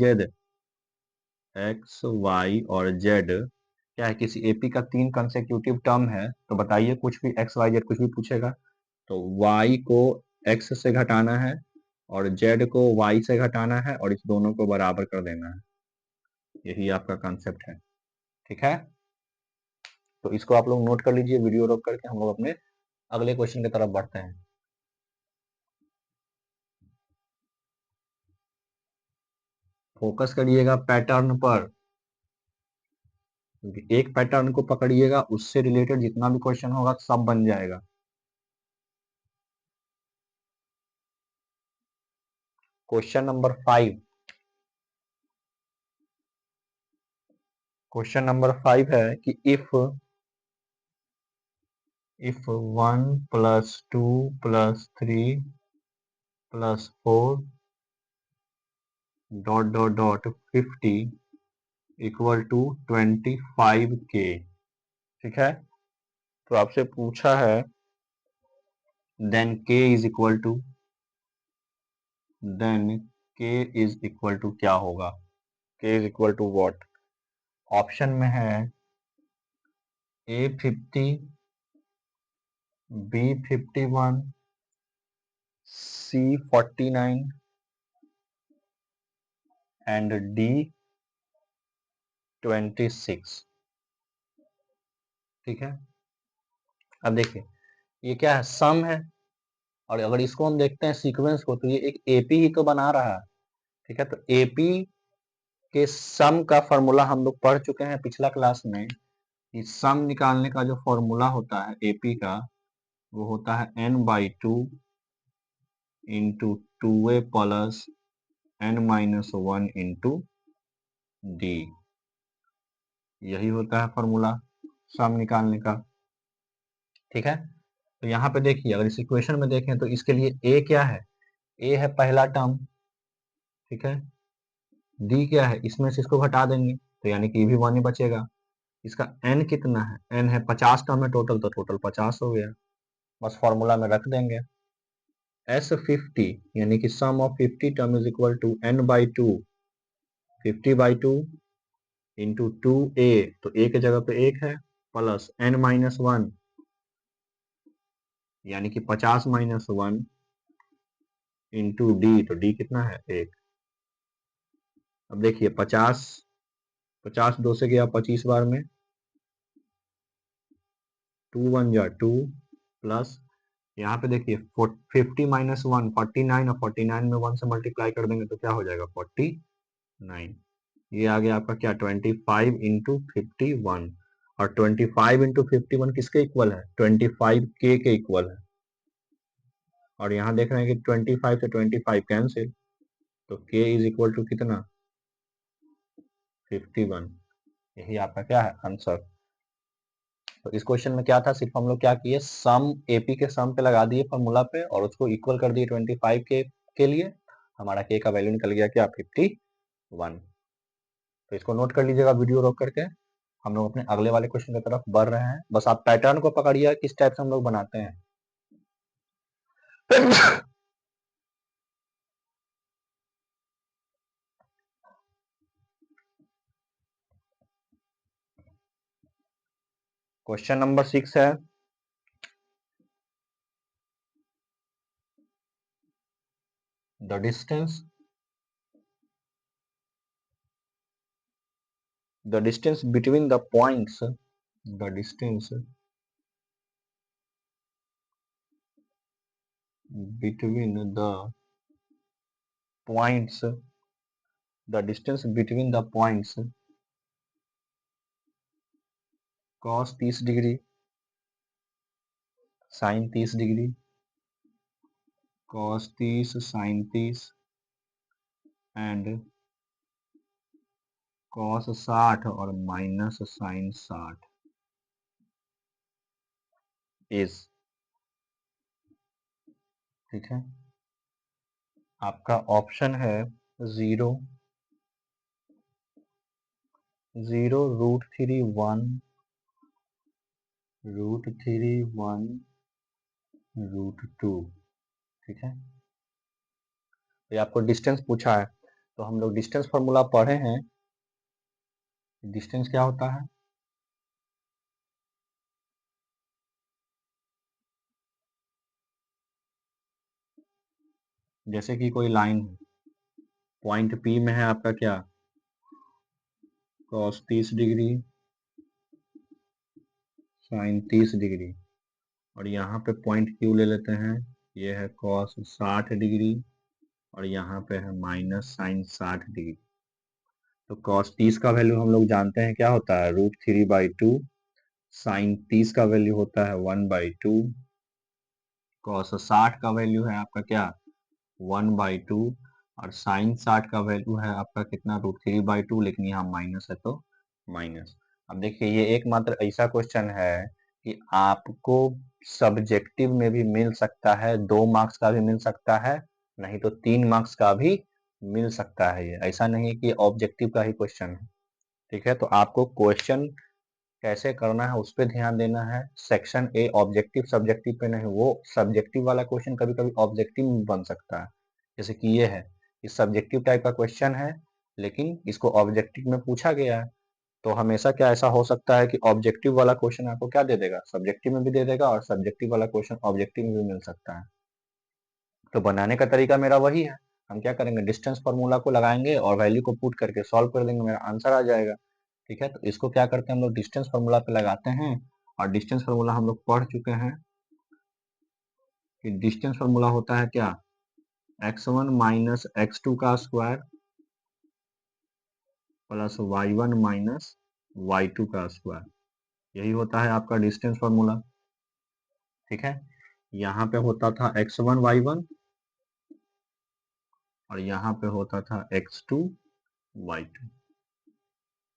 Speaker 1: और जेड क्या है, किसी एपी का 3 कंसेक्यूटिव टर्म है, तो बताइए कुछ भी एक्स वाई जेड कुछ भी पूछेगा तो y को x से घटाना है और z को y से घटाना है और इस दोनों को बराबर कर देना है, यही आपका कंसेप्ट है। ठीक है, तो इसको आप लोग नोट कर लीजिए, वीडियो रोक करके हम लोग अपने अगले क्वेश्चन की तरफ बढ़ते हैं। फोकस करिएगा पैटर्न पर, क्योंकि एक पैटर्न को पकड़िएगा, उससे रिलेटेड जितना भी क्वेश्चन होगा सब बन जाएगा। क्वेश्चन नंबर 5, क्वेश्चन नंबर 5 है कि इफ 1 + 2 + 3 + 4 ... 50 = 25K, ठीक है। तो आपसे पूछा है then K is equal to क्या होगा? K is equal to what? Option में है A 50, B 51, C 49 and D 26, ठीक है। अब देखिए ये क्या है, सम है, और अगर इसको हम देखते हैं सीक्वेंस को, तो ये एक एपी ही तो बना रहा है, ठीक है। तो एपी के सम का फॉर्मूला हम लोग पढ़ चुके हैं पिछला क्लास में, कि सम निकालने का जो फॉर्मूला होता है एपी का, वो होता है n/2 into 2a plus n-1 into D. यही होता है फॉर्मूला सम निकालने का, ठीक है। तो यहाँ पे देखिए, अगर इस इक्वेशन में देखें तो इसके लिए a क्या है? a है पहला टर्म, ठीक है। d क्या है? इसमें से इसको घटा देंगे तो यानी कि ये भी 1 ही बचेगा। इसका n कितना है? n है 50 टर्म है टोटल, तो टोटल 50 हो गया, बस फॉर्मूला में रख देंगे। S50 यानी कि sum of 50 term is equal to n/2, 50/2 into 2a, तो a के जगह पे 1 है, प्लस n-1 यानी कि 50-1 इंटू d, तो d कितना है? 1। अब देखिए 50 2 से गया 25 बार में, 2 1 जा 2, प्लस यहाँ पे देखिए 50-1 49, और 49 में 1 से मल्टीप्लाई कर देंगे तो क्या हो जाएगा? 49। ये आ गया आपका क्या? 25 इंटू 51, और 25 इंटू 51 किसके इक्वल है? 25K के इक्वल है। और यहाँ देख रहे हैं कि 25 से 25 कैंसिल, तो K इज इक्वल टू कितना? 51। यही आपका क्या है? आंसर। तो इस क्वेश्चन में क्या था, सिर्फ हम लोग क्या किए, सम एपी के सम पे लगा दिए फॉर्मूला पे, और उसको इक्वल कर दिए 25 के लिए। हमारा के का वैल्यू निकल गया क्या? 51। तो इसको नोट कर लीजिएगा वीडियो रोक करके। हम लोग अपने अगले वाले क्वेश्चन की तरफ बढ़ रहे हैं, बस आप पैटर्न को पकड़िए किस टाइप से हम लोग बनाते हैं। क्वेश्चन नंबर 6 है, the distance between the points, the distance between the points, the distance between the points cos 30 degree, sin 30 degree, cos 30 sin 30 and cos 60 और माइनस sin 60 इज, ठीक है। आपका ऑप्शन है 0 0 √3 1 √3 1 √2, ठीक है। ये आपको डिस्टेंस पूछा है, तो हम लोग डिस्टेंस फॉर्मूला पढ़े हैं। डिस्टेंस क्या होता है? जैसे कि कोई लाइन है, पॉइंट P में है आपका क्या? cos 30 डिग्री sin 30 डिग्री, और यहाँ पे पॉइंट Q ले लेते हैं, ये है cos 60 डिग्री, और यहाँ पे है माइनस sin 60 डिग्री। तो cos 30 का वैल्यू हम लोग जानते हैं क्या होता है, √3/2। sin 30 का वैल्यू होता है 1/2। cos 60 का वैल्यू है आपका क्या, 1/2। और sin 60 का वैल्यू है आपका कितना, √3/2, लेकिन यहाँ माइनस है तो माइनस। अब देखिए ये एकमात्र ऐसा क्वेश्चन है कि आपको सब्जेक्टिव में भी मिल सकता है, 2 मार्क्स का भी मिल सकता है, नहीं तो 3 मार्क्स का भी मिल सकता है। ये ऐसा नहीं कि ऑब्जेक्टिव का ही क्वेश्चन है। ठीक है, तो आपको क्वेश्चन कैसे करना है उस पर ध्यान देना है। सेक्शन ए ऑब्जेक्टिव सब्जेक्टिव पे नहीं, वो सब्जेक्टिव वाला क्वेश्चन कभी कभी ऑब्जेक्टिव में बन सकता है। जैसे कि ये है, ये सब्जेक्टिव टाइप का क्वेश्चन है लेकिन इसको ऑब्जेक्टिव में पूछा गया है। तो हमेशा क्या ऐसा हो सकता है कि ऑब्जेक्टिव वाला क्वेश्चन आपको क्या दे देगा, सब्जेक्टिव में भी दे देगा, और सब्जेक्टिव वाला क्वेश्चन ऑब्जेक्टिव में भी मिल सकता है। तो बनाने का तरीका मेरा वही है, हम क्या करेंगे, डिस्टेंस फार्मूला को लगाएंगे और वैल्यू को पुट करके सॉल्व कर देंगे, मेरा आंसर आ जाएगा। ठीक है, तो इसको क्या करते हैं हम लोग, डिस्टेंस फार्मूला पे लगाते हैं। और डिस्टेंस फार्मूला हम लोग पढ़ चुके हैं कि डिस्टेंस फार्मूला होता है क्या, x1 माइनस x2 का square plus y1 minus y2 का स्क्वायर, यही होता है आपका डिस्टेंस फार्मूला। ठीक है, यहाँ पे होता था x1 y1 और यहाँ पे होता था x2 y2।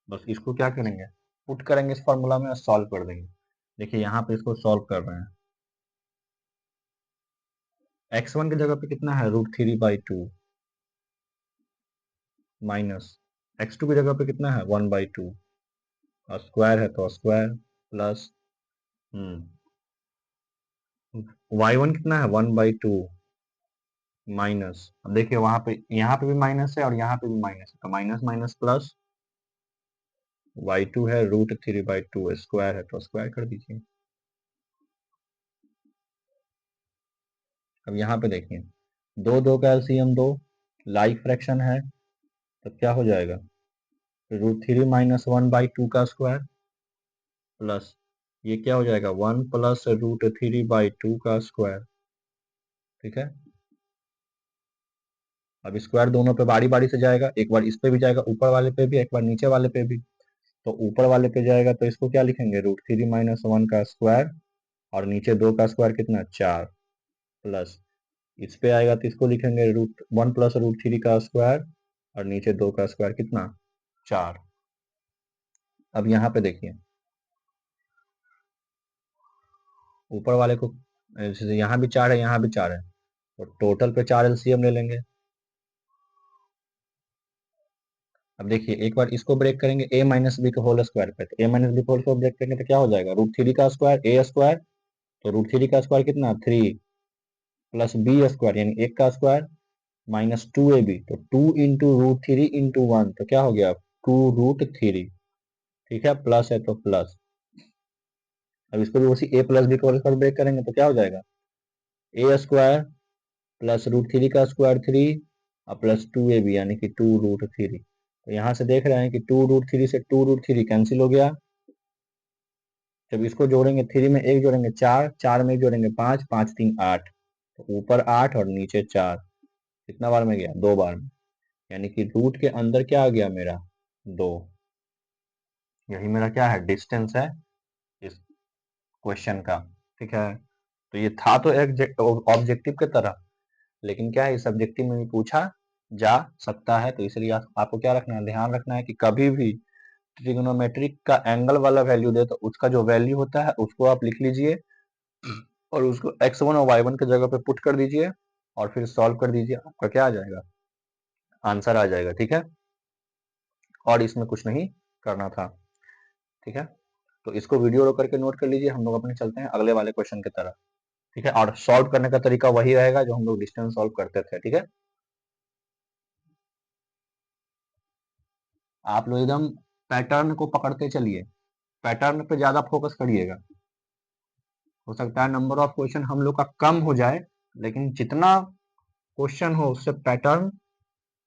Speaker 1: बस इसको क्या करेंगे, पुट करेंगे इस फॉर्मूला में और सॉल्व कर देंगे। देखिए यहाँ पे इसको सॉल्व कर रहे हैं, x1 की जगह पे कितना है, √3/2 माइनस x2 की जगह पे कितना है, 1/2, और स्क्वायर है तो स्क्वायर प्लस y1 कितना है, 1/2 माइनस। अब देखिए वहां पे, यहाँ पे भी माइनस है और यहाँ पे भी माइनस है, तो माइनस माइनस प्लस, y2 है √3/2, स्क्वायर है तो स्क्वायर कर दीजिए। अब यहाँ पे देखिए, दो दो का एलसीएम 2, लाइक फ्रैक्शन है, तो क्या हो जाएगा, √3 माइनस 1/2 का स्क्वायर प्लस ये क्या हो जाएगा, 1 प्लस √3/2 का स्क्वायर। ठीक है, अब स्क्वायर दोनों पे बारी बारी से जाएगा, एक बार इस पे भी जाएगा ऊपर वाले पे भी, एक बार नीचे वाले पे भी। तो ऊपर वाले पे जाएगा तो इसको क्या लिखेंगे, √3 माइनस 1 का स्क्वायर, और नीचे 2 का स्क्वायर कितना, 4, प्लस इस पे आएगा तो इसको लिखेंगे √1 प्लस √3 का स्क्वायर, और नीचे 2 का स्क्वायर कितना, 4। अब यहाँ पे देखिए, ऊपर वाले को, जैसे यहाँ भी 4 है यहाँ भी 4 है, तो टोटल पे 4 एलसीएम ले लेंगे। अब देखिए एक बार इसको ब्रेक करेंगे a माइनस बी के होल स्क्वायर पे, तो a माइनस बी के होल स्क्वायर ब्रेक करेंगे तो क्या हो जाएगा, √3 का स्क्वायर a स्क्वायर, तो √3 का स्क्वायर कितना, 3, प्लस b स्क्वायर यानी 1 का स्क्वायर, माइनस 2ab, तो 2 इंटू √3 इंटू 1, तो क्या हो गया, 2√3। ठीक है, प्लस है तो प्लस। अब इसको भी उसी a प्लस बी के होल स्क्वायर ब्रेक करेंगे तो क्या हो जाएगा, a स्क्वायर प्लस √3 का स्क्वायर 3 और प्लस 2ab यानी कि 2√3। तो यहाँ से देख रहे हैं कि 2√3 से 2√3 कैंसिल हो गया। जब इसको जोड़ेंगे, 3 में 1 जोड़ेंगे 4, 4 में 1 जोड़ेंगे 5, 5 3 8, तो ऊपर 8 और नीचे 4, कितना बार में गया, 2 बार में, यानी कि रूट के अंदर क्या आ गया मेरा, 2। यही मेरा क्या है, डिस्टेंस है इस क्वेश्चन का। ठीक है, तो ये था तो एक ऑब्जेक्टिव के तरह, लेकिन क्या है, सब्जेक्टिव में भी पूछा जा सकता है। तो इसलिए आपको क्या रखना है, ध्यान रखना है कि कभी भी ट्रिग्नोमेट्रिक का एंगल वाला वैल्यू दे तो उसका जो वैल्यू होता है उसको आप लिख लीजिए और उसको x1 और y1 की जगह पे पुट कर दीजिए और फिर सॉल्व कर दीजिए, आपका क्या आ जाएगा, आंसर आ जाएगा। ठीक है, और इसमें कुछ नहीं करना था। ठीक है, तो इसको वीडियो रोक करके नोट कर लीजिए, हम लोग अपने चलते हैं अगले वाले क्वेश्चन की तरफ। ठीक है, और सॉल्व करने का तरीका वही रहेगा जो हम लोग डिस्टेंस सॉल्व करते थे। ठीक है, आप लोग एकदम पैटर्न को पकड़ते चलिए, पैटर्न पे ज्यादा फोकस करिएगा। हो सकता है नंबर ऑफ क्वेश्चन हम लोग का कम हो जाए, लेकिन जितना क्वेश्चन हो उससे पैटर्न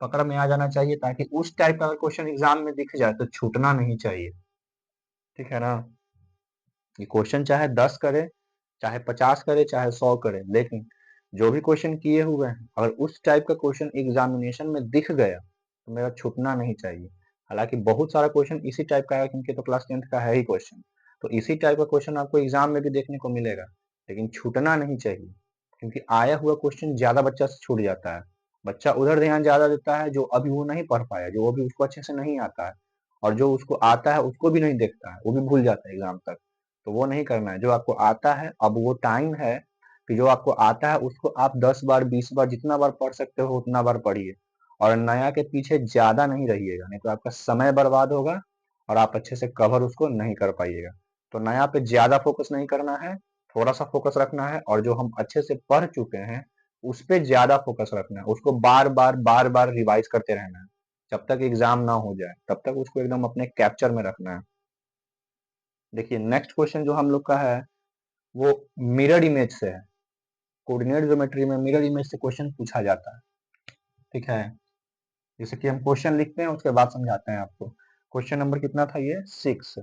Speaker 1: पकड़ में आ जाना चाहिए, ताकि उस टाइप का क्वेश्चन एग्जाम में दिख जाए तो छूटना नहीं चाहिए। ठीक है ना, ये क्वेश्चन चाहे 10 करे, चाहे 50 करे, चाहे 100 करे, लेकिन जो भी क्वेश्चन किए हुए हैं अगर उस टाइप का क्वेश्चन एग्जामिनेशन में दिख गया तो मेरा छूटना नहीं चाहिए। हालांकि बहुत सारा क्वेश्चन इसी टाइप का है, क्योंकि तो क्लास 10th का है ही क्वेश्चन, तो इसी टाइप का क्वेश्चन आपको एग्जाम में भी देखने को मिलेगा, लेकिन छूटना नहीं चाहिए, क्योंकि आया हुआ क्वेश्चन ज्यादा बच्चा से छूट जाता है। बच्चा उधर ध्यान ज्यादा देता है जो अभी वो नहीं पढ़ पाया, जो अभी उसको अच्छे से नहीं आता है, और जो उसको आता है उसको भी नहीं देखता है, वो भी भूल जाता है एग्जाम तक। तो वो नहीं करना है, जो आपको आता है अब वो टाइम है कि जो आपको आता है उसको आप 10 बार 20 बार जितना बार पढ़ सकते हो उतना बार पढ़िए, और नया के पीछे ज्यादा नहीं रहिएगा, नहीं तो आपका समय बर्बाद होगा और आप अच्छे से कवर उसको नहीं कर पाइएगा। तो नया पे ज्यादा फोकस नहीं करना है, थोड़ा सा फोकस रखना है, और जो हम अच्छे से पढ़ चुके हैं उस पे ज्यादा फोकस रखना है, उसको बार बार रिवाइज करते रहना है, जब तक एग्जाम ना हो जाए तब तक उसको एकदम अपने कैप्चर में रखना है। देखिए नेक्स्ट क्वेश्चन जो हम लोग का है वो मिरर इमेज से है। कोऑर्डिनेट ज्योमेट्री में मिरर इमेज से क्वेश्चन पूछा जाता है, ठीक है। जैसे कि हम क्वेश्चन लिखते हैं उसके बाद समझाते हैं आपको। क्वेश्चन नंबर कितना था ये 6।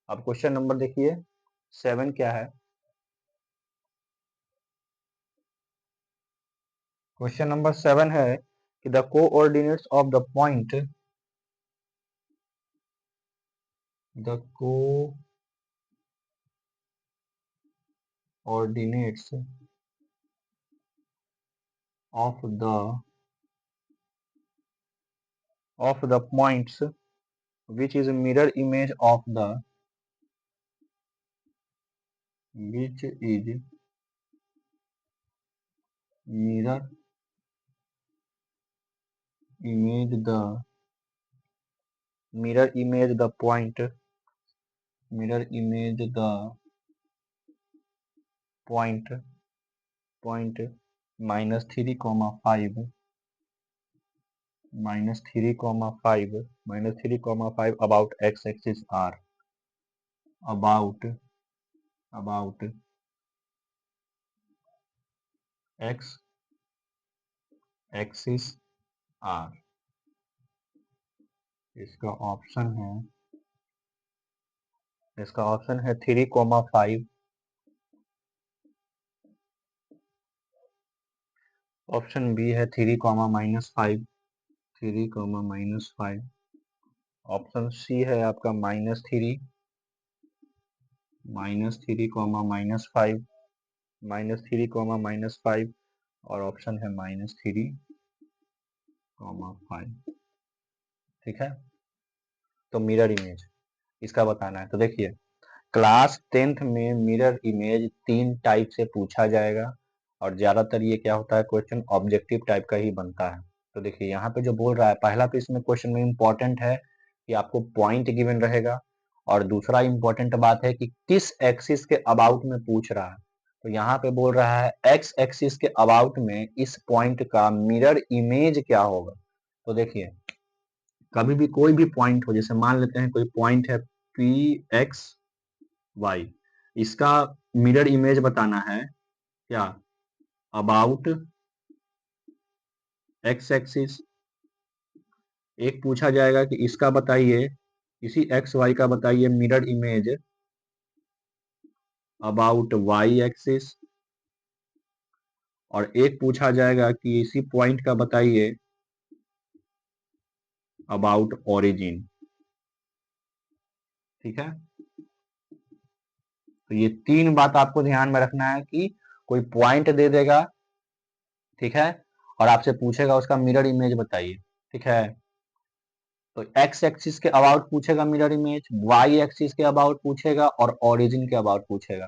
Speaker 1: अब क्वेश्चन नंबर देखिए 7 क्या है। क्वेश्चन नंबर 7 है कि the coordinates of the point, the coordinates of the points which is a mirror image of the which is mirror image the mirror image the point mirror image the point point -3, -3, about x axis r, about x axis r। इसका option है 3, 5। Option B है 3, -5, 3, -5। Option C है आपका -3, -3, -5, और option है -3, 5। ठीक है, तो मिरर इमेज इसका बताना है। तो देखिए क्लास 10th में मिरर इमेज 3 टाइप से पूछा जाएगा, और ज्यादातर ये क्या होता है क्वेश्चन ऑब्जेक्टिव टाइप का ही बनता है। तो देखिए यहाँ पे जो बोल रहा है पहला तो इसमें क्वेश्चन में इम्पोर्टेंट है कि आपको पॉइंट गिवन रहेगा, और दूसरा इम्पोर्टेंट बात है कि किस एक्सिस के अबाउट में पूछ रहा है। तो यहाँ पे बोल रहा है एक्स एक्सिस के अबाउट में इस पॉइंट का मिरर इमेज क्या होगा। तो देखिए कभी भी कोई भी पॉइंट हो, जैसे मान लेते हैं कोई पॉइंट है पी एक्स वाई, इसका मिरर इमेज बताना है क्या, अबाउट एक्स एक्सिस। एक पूछा जाएगा कि इसका बताइए, इसी एक्स वाई का बताइए mirror image about y axis, और एक पूछा जाएगा कि इसी पॉइंट का बताइए अबाउट ओरिजिन। ठीक है, तो ये 3 बात आपको ध्यान में रखना है कि कोई पॉइंट दे देगा, ठीक है, और आपसे पूछेगा उसका मिरर इमेज बताइए। ठीक है, तो एक्स एक्सिस के अबाउट पूछेगा मिरर इमेज, वाई एक्सिस के अबाउट पूछेगा, और ओरिजिन के अबाउट पूछेगा।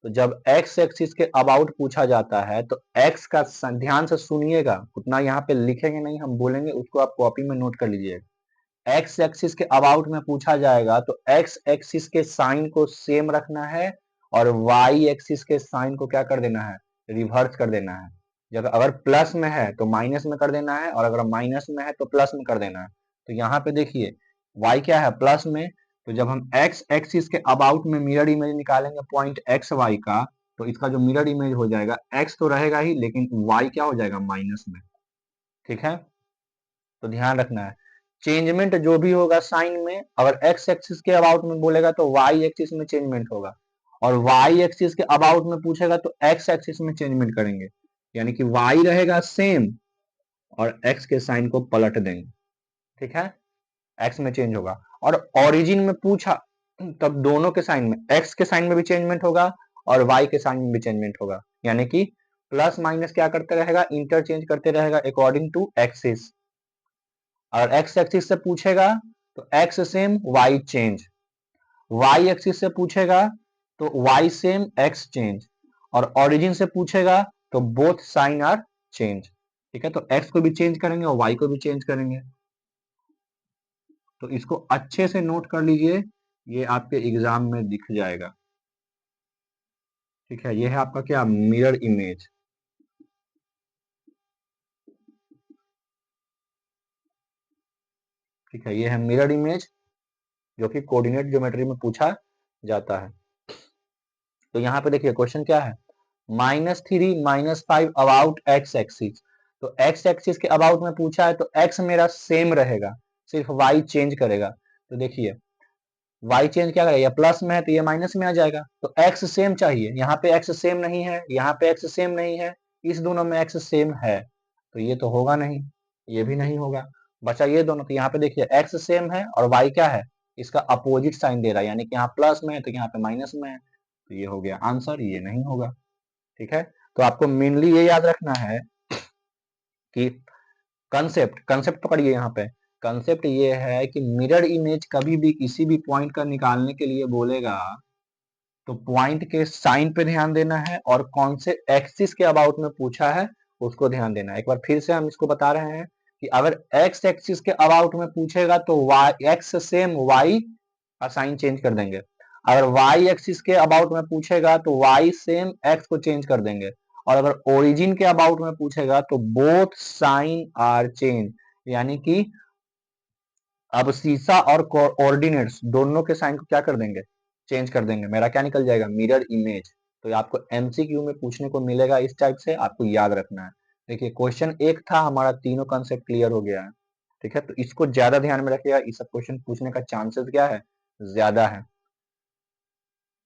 Speaker 1: तो जब एक्स एक्सिस के अबाउट पूछा जाता है तो एक्स का ध्यान से सुनिएगा, उतना यहाँ पे लिखेंगे नहीं, हम बोलेंगे उसको आप कॉपी में नोट कर लीजिएगा। एक्स एक्सिस के अबाउट में पूछा जाएगा तो एक्स एक्सिस के साइन को सेम रखना है, और वाई एक्सिस के साइन को क्या कर देना है, रिवर्स कर देना है। जब अगर प्लस में है तो माइनस में कर देना है, और अगर माइनस में है तो प्लस में कर देना है। तो यहाँ पे देखिए y क्या है प्लस में, तो जब हम x एक्सिस के अबाउट में मिरर इमेज निकालेंगे पॉइंट एक्स वाई का, तो इसका जो मिरर इमेज हो जाएगा x तो रहेगा ही, लेकिन y क्या हो जाएगा माइनस में। ठीक है, तो ध्यान रखना है चेंजमेंट जो भी होगा साइन में, अगर x एक्सिस के अबाउट में बोलेगा तो y एक्सिस में चेंजमेंट होगा, और y एक्सिस के अबाउट में पूछेगा तो x एक्सिस में चेंजमेंट करेंगे, यानी कि y रहेगा सेम और x के साइन को पलट देंगे। ठीक है, एक्स में चेंज होगा। और ओरिजिन में पूछा तब दोनों के साइन में, एक्स के साइन में भी चेंजमेंट होगा और वाई के साइन में भी चेंजमेंट होगा, यानी कि प्लस माइनस क्या करते रहेगा, इंटरचेंज करते रहेगा अकॉर्डिंग टू एक्सिस। और एक्स एक्सिस से पूछेगा तो x same y change, y axis से पूछेगा तो वाई सेम एक्स चेंज, और ओरिजिन से पूछेगा तो बोथ साइन आर चेंज। ठीक है, तो एक्स को भी चेंज करेंगे और वाई को भी चेंज करेंगे। तो इसको अच्छे से नोट कर लीजिए, ये आपके एग्जाम में दिख जाएगा। ठीक है, ये है आपका क्या, मिरर इमेज। ठीक है, ये है मिरर इमेज जो कि कोऑर्डिनेट ज्योमेट्री में पूछा जाता है। तो यहाँ पे देखिए क्वेश्चन क्या है, -3 -5 अबाउट एक्स एक्सिस। तो एक्स एक्सिस के अबाउट में पूछा है तो एक्स मेरा सेम रहेगा, सिर्फ वाई चेंज करेगा। तो देखिए वाई चेंज क्या करेगा, प्लस में है तो ये माइनस में आ जाएगा। तो एक्स सेम चाहिए, यहाँ पे एक्स सेम नहीं है, यहाँ पे एक्स सेम नहीं है, इस दोनों में एक्स सेम है, तो ये तो होगा नहीं, ये भी नहीं होगा, बचा ये दोनों। तो यहाँ पे देखिए एक्स सेम है और वाई क्या है, इसका अपोजिट साइन दे रहा है, यानी कि यहाँ प्लस में है तो यहाँ पे माइनस में है, तो ये हो गया आंसर, ये नहीं होगा। ठीक है, तो आपको मेनली ये याद रखना है कि कंसेप्ट कंसेप्ट पकड़िए यहाँ पे। कंसेप्ट ये है कि मिरर इमेज कभी भी किसी भी पॉइंट का निकालने के लिए बोलेगा तो पॉइंट के साइन पे ध्यान देना है और कौन से एक्सिस के अबाउट में पूछा है उसको ध्यान देना है। एक बार फिर से हम इसको बता रहे हैं कि अगर एक्स एक्सिस के अबाउट में पूछेगा तो वाई एक्स सेम वाई का साइन चेंज कर देंगे, अगर वाई एक्सिस के अबाउट में पूछेगा तो वाई सेम एक्स को चेंज कर देंगे, और अगर ओरिजिन के अबाउट में पूछेगा तो बोथ साइन आर चेंज, यानी कि अब सीसा और कोऑर्डिनेट्स दोनों के साइन को क्या कर देंगे, चेंज कर देंगे। मेरा क्या निकल जाएगा, मिरर इमेज। तो ये आपको एमसीक्यू में पूछने को मिलेगा, इस टाइप से आपको याद रखना है। देखिए क्वेश्चन एक था हमारा, तीनों कॉन्सेप्ट क्लियर हो गया है। ठीक है, तो इसको ज्यादा ध्यान में रखिएगा, इस सब क्वेश्चन पूछने का चांसेस क्या है, ज्यादा है।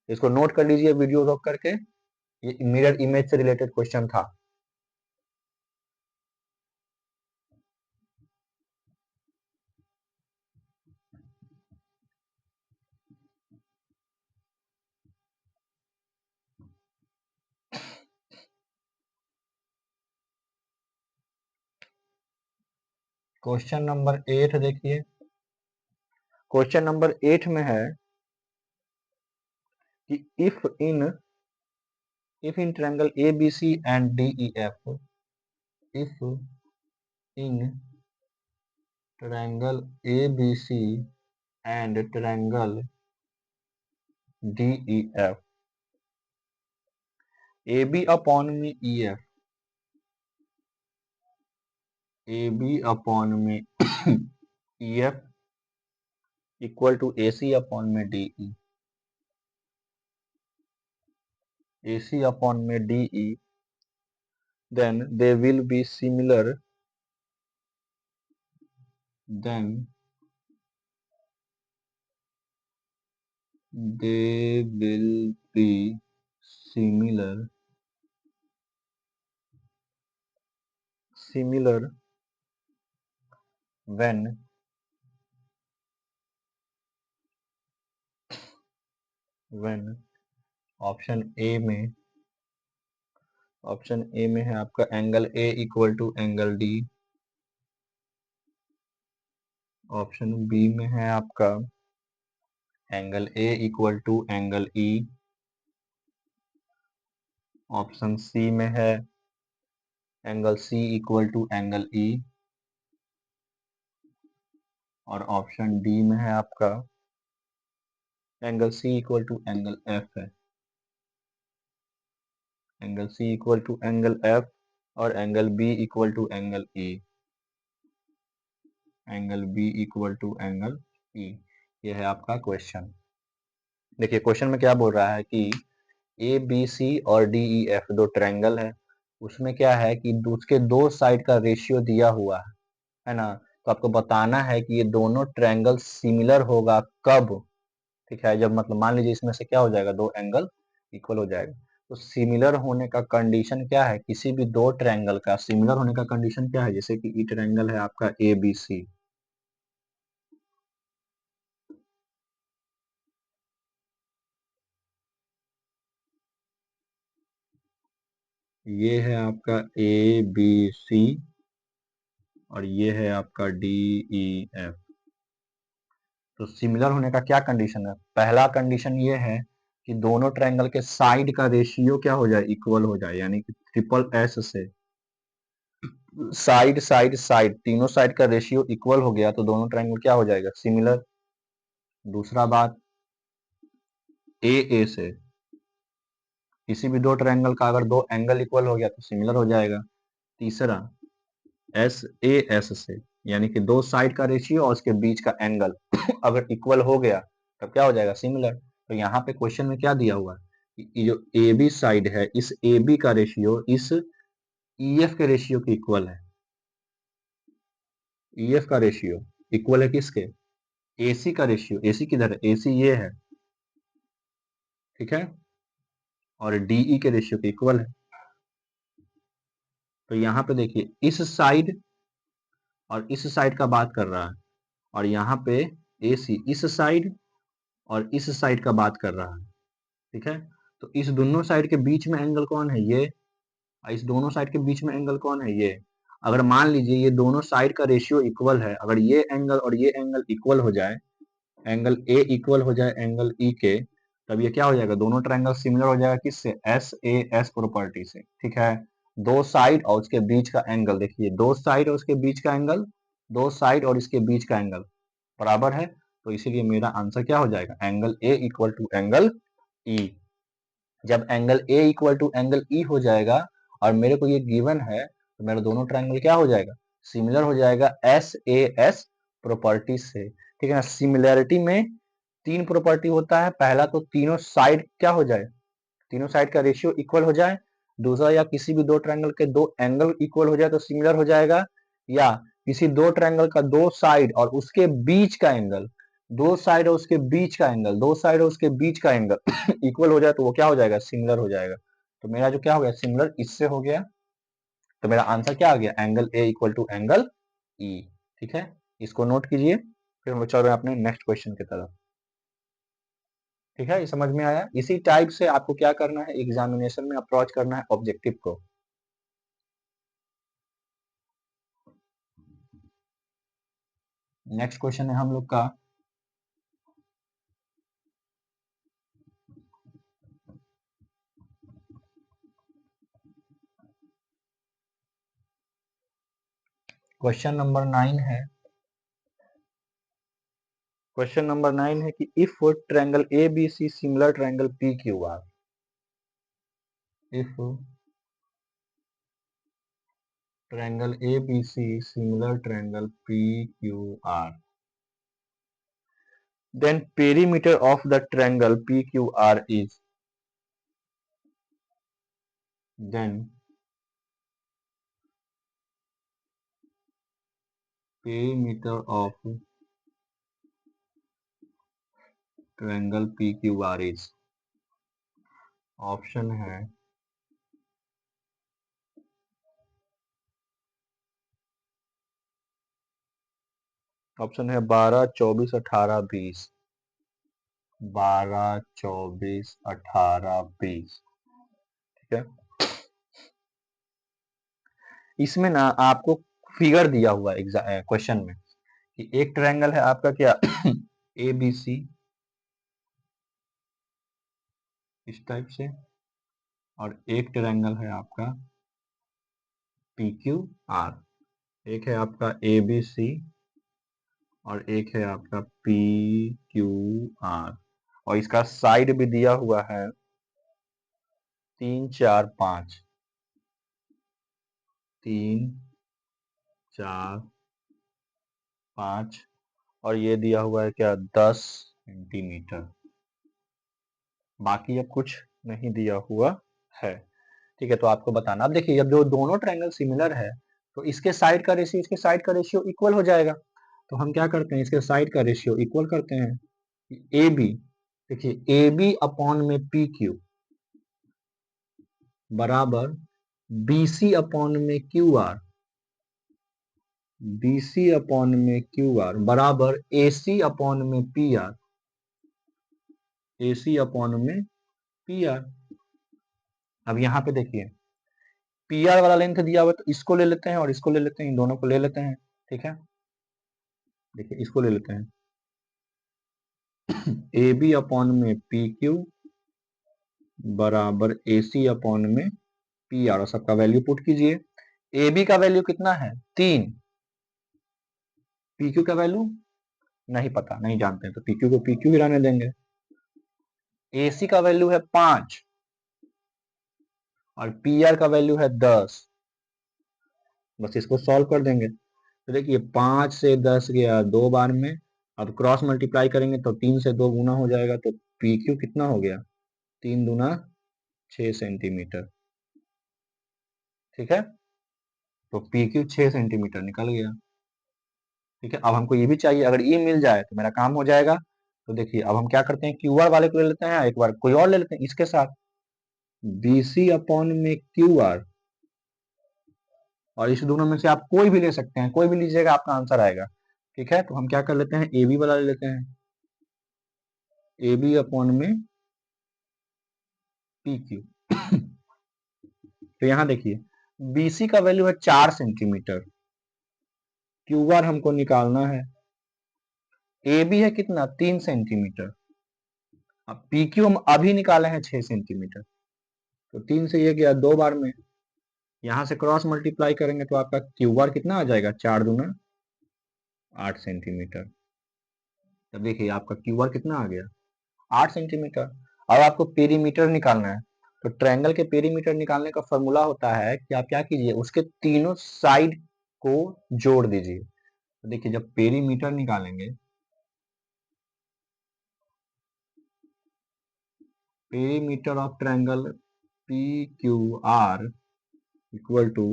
Speaker 1: इसको नोट कर लीजिए वीडियो रोक करके, ये मिरर इमेज से रिलेटेड क्वेश्चन था। क्वेश्चन नंबर 8 देखिए, क्वेश्चन नंबर 8 में है कि if in triangle ABC and DEF, if in triangle ABC and triangle DEF, AB upon में EF, AB upon में EF equal to AC upon में DE, AC upon में DE, then they will be similar, then they will be similar when option A में है आपका angle A equal to angle D, option B में है आपका angle A equal to angle E, option C में है angle C equal to angle E, और option D में है आपका angle C equal to angle F है, angle C equal to angle F और angle B equal to angle E, angle B equal to angle E. ये है आपका question. देखिए क्वेश्चन में क्या बोल रहा है कि ए बी सी और डी ई एफ दो ट्रायंगल है, उसमें क्या है कि उसके दो साइड का रेशियो दिया हुआ है ना, तो आपको बताना है कि ये दोनों ट्रायंगल सिमिलर होगा कब। ठीक है, जब मतलब मान लीजिए इसमें से क्या हो जाएगा, दो एंगल इक्वल हो जाएगा। तो सिमिलर होने का कंडीशन क्या है, किसी भी दो ट्रायंगल का सिमिलर होने का कंडीशन क्या है, जैसे कि ई ट्रायंगल है आपका ए बी सी, ये है आपका ए बी सी और ये है आपका डी ई एफ। तो सिमिलर होने का क्या कंडीशन है? पहला कंडीशन ये है कि दोनों ट्रायंगल के साइड का रेशियो क्या हो जाए, इक्वल हो जाए, यानी कि ट्रिपल एस से साइड साइड साइड तीनों साइड का रेशियो इक्वल हो गया तो दोनों ट्रायंगल क्या हो जाएगा, सिमिलर। दूसरा बात, ए से किसी भी दो ट्रायंगल का अगर दो एंगल इक्वल हो गया तो सिमिलर हो जाएगा। तीसरा, एस से यानी कि दो साइड का रेशियो और उसके बीच का एंगल अगर इक्वल हो गया तब क्या हो जाएगा, सिमिलर। तो यहाँ पे क्वेश्चन में क्या दिया हुआ है कि जो ए बी साइड है इस ए बी का रेशियो इस ई एफ के रेशियो के इक्वल है। ई एफ का रेशियो इक्वल है किसके, एसी का रेशियो। एसी किधर है, एसी ये है, ठीक है, और डीई के रेशियो के इक्वल है। तो यहाँ पे देखिए इस साइड और इस साइड का बात कर रहा है और यहाँ पे एसी इस साइड और इस साइड का बात कर रहा है, ठीक है। तो इस दोनों साइड के बीच में एंगल कौन है, ये। इस दोनों साइड के बीच में एंगल कौन है, ये। अगर मान लीजिए ये दोनों साइड का रेशियो इक्वल है, अगर ये एंगल और ये एंगल इक्वल हो जाए, एंगल ए इक्वल हो जाए एंगल ई के, तब ये क्या हो जाएगा, दोनों ट्रायंगल सिमिलर हो जाएगा किससे, एस ए एस प्रॉपर्टी से, ठीक है। दो साइड और उसके बीच का एंगल देखिए, दो साइड और उसके बीच का एंगल, दो साइड और इसके बीच का एंगल बराबर है। तो इसीलिए मेरा आंसर क्या हो जाएगा, angle A equal to angle E. जब angle A equal to angle E हो जाएगा और मेरे को ये गिवन है तो मेरा दोनों ट्रायंगल क्या हो जाएगा, सिमिलर हो जाएगा एस ए एस प्रॉपर्टी से, ठीक है ना। सिमिलैरिटी में तीन प्रॉपर्टी होता है, पहला तो तीनों साइड क्या हो जाए, तीनों साइड का रेशियो इक्वल हो जाए। दूसरा, या किसी भी दो ट्रायंगल के दो एंगल इक्वल हो जाए तो सिमिलर हो जाएगा। या किसी दो ट्रायंगल का दो साइड और उसके बीच का एंगल, दो साइड और उसके बीच का एंगल, दो साइड और उसके बीच का एंगल इक्वल हो जाए तो वो क्या हो जाएगा, सिमिलर हो जाएगा। तो मेरा जो क्या हो गया, सिमिलर इससे हो गया। तो मेरा आंसर क्या आ गया, angle A equal to angle E, ठीक है। इसको नोट कीजिए, फिर हम चल रहे हैं अपने नेक्स्ट क्वेश्चन की तरफ, ठीक है। ये समझ में आया। इसी टाइप से आपको क्या करना है, एग्जामिनेशन में अप्रोच करना है ऑब्जेक्टिव को। नेक्स्ट क्वेश्चन है हम लोग का क्वेश्चन नंबर 9 है। क्वेश्चन नंबर 9 है कि if triangle A B C similar triangle P Q R, if triangle A B C similar triangle P Q R, then perimeter of the triangle PQR is, then perimeter of triangle PQR is, option है option है 12 24 18 20, 12 24 18 20, ठीक है। इसमें ना आपको figure दिया हुआ है क्वेश्चन में कि एक ट्रायंगल है आपका क्या ए बी सी इस टाइप से, और एक ट्रायंगल है आपका पी क्यू आर। एक है आपका ए बी सी और एक है आपका पी क्यू आर, और इसका साइड भी दिया हुआ है 3 4 5, 3 4 5, और ये दिया हुआ है क्या, 10 सेंटीमीटर। बाकी अब कुछ नहीं दिया हुआ है, ठीक है। तो आपको बताना, अब देखिए जब जो दोनों ट्रायंगल सिमिलर है तो इसके साइड का रेशियो इसके साइड का रेशियो इक्वल हो जाएगा। तो हम क्या करते हैं, इसके साइड का रेशियो इक्वल करते हैं। ए बी, देखिए ए बी अपॉन में पी क्यू बराबर BC अपॉन में क्यू आर, BC अपॉन में क्यू आर बराबर AC अपॉन में पी आर, AC अपॉन में पी आर। अब यहाँ पे देखिए पी आर वाला लेंथ दिया हुआ तो इसको ले लेते हैं और इसको ले लेते हैं, इन दोनों को ले लेते हैं। ठीक है, देखिए इसको ले लेते हैं, ए बी अपॉन में पी क्यू बराबर ए सी अपॉन में पी आर, और सबका वैल्यू पुट कीजिए। ए बी का वैल्यू कितना है 3, पी क्यू का वैल्यू नहीं पता, नहीं जानते हैं, तो पी क्यू को पी क्यू ही रहने देंगे। ए सी का वैल्यू है 5 और पी आर का वैल्यू है 10, बस इसको सॉल्व कर देंगे। तो देखिए 5 से 10 गया 2 बार में, अब क्रॉस मल्टीप्लाई करेंगे तो 3 से 2 गुना हो जाएगा, तो पी क्यू कितना हो गया 3 दूना 6 सेंटीमीटर। ठीक है, तो पी क्यू 6 सेंटीमीटर निकल गया। ठीक है, अब हमको ये भी चाहिए, अगर ये मिल जाए तो मेरा काम हो जाएगा। तो देखिए अब हम क्या करते हैं, क्यू आर वाले को ले लेते हैं, एक बार कोई और ले लेते हैं इसके साथ, बी सी अपॉन में क्यू आर, और इस दोनों में से आप कोई भी ले सकते हैं, कोई भी लीजिएगा आपका आंसर आएगा। ठीक है, तो हम क्या कर लेते हैं, ए बी वाला ले लेते हैं, ए बी अपॉन में पी क्यू। तो यहाँ देखिए बीसी का वैल्यू है 4 सेंटीमीटर, क्यू आर हमको निकालना है, ए बी है कितना 3 सेंटीमीटर, अब पी क्यू हम अभी निकाले हैं 6 सेंटीमीटर, तो 3 से ये गया 2 बार में, यहाँ से क्रॉस मल्टीप्लाई करेंगे तो आपका क्यू आर कितना आ जाएगा 4 दूना 8 सेंटीमीटर। तब देखिए आपका क्यू आर कितना आ गया 8 सेंटीमीटर। अब आपको पेरीमीटर निकालना है, तो ट्रायंगल के पेरीमीटर निकालने का फॉर्मूला होता है कि आप क्या कीजिए, उसके तीनों साइड को जोड़ दीजिए। तो देखिए जब पेरीमीटर निकालेंगे, perimeter of triangle P Q R equal to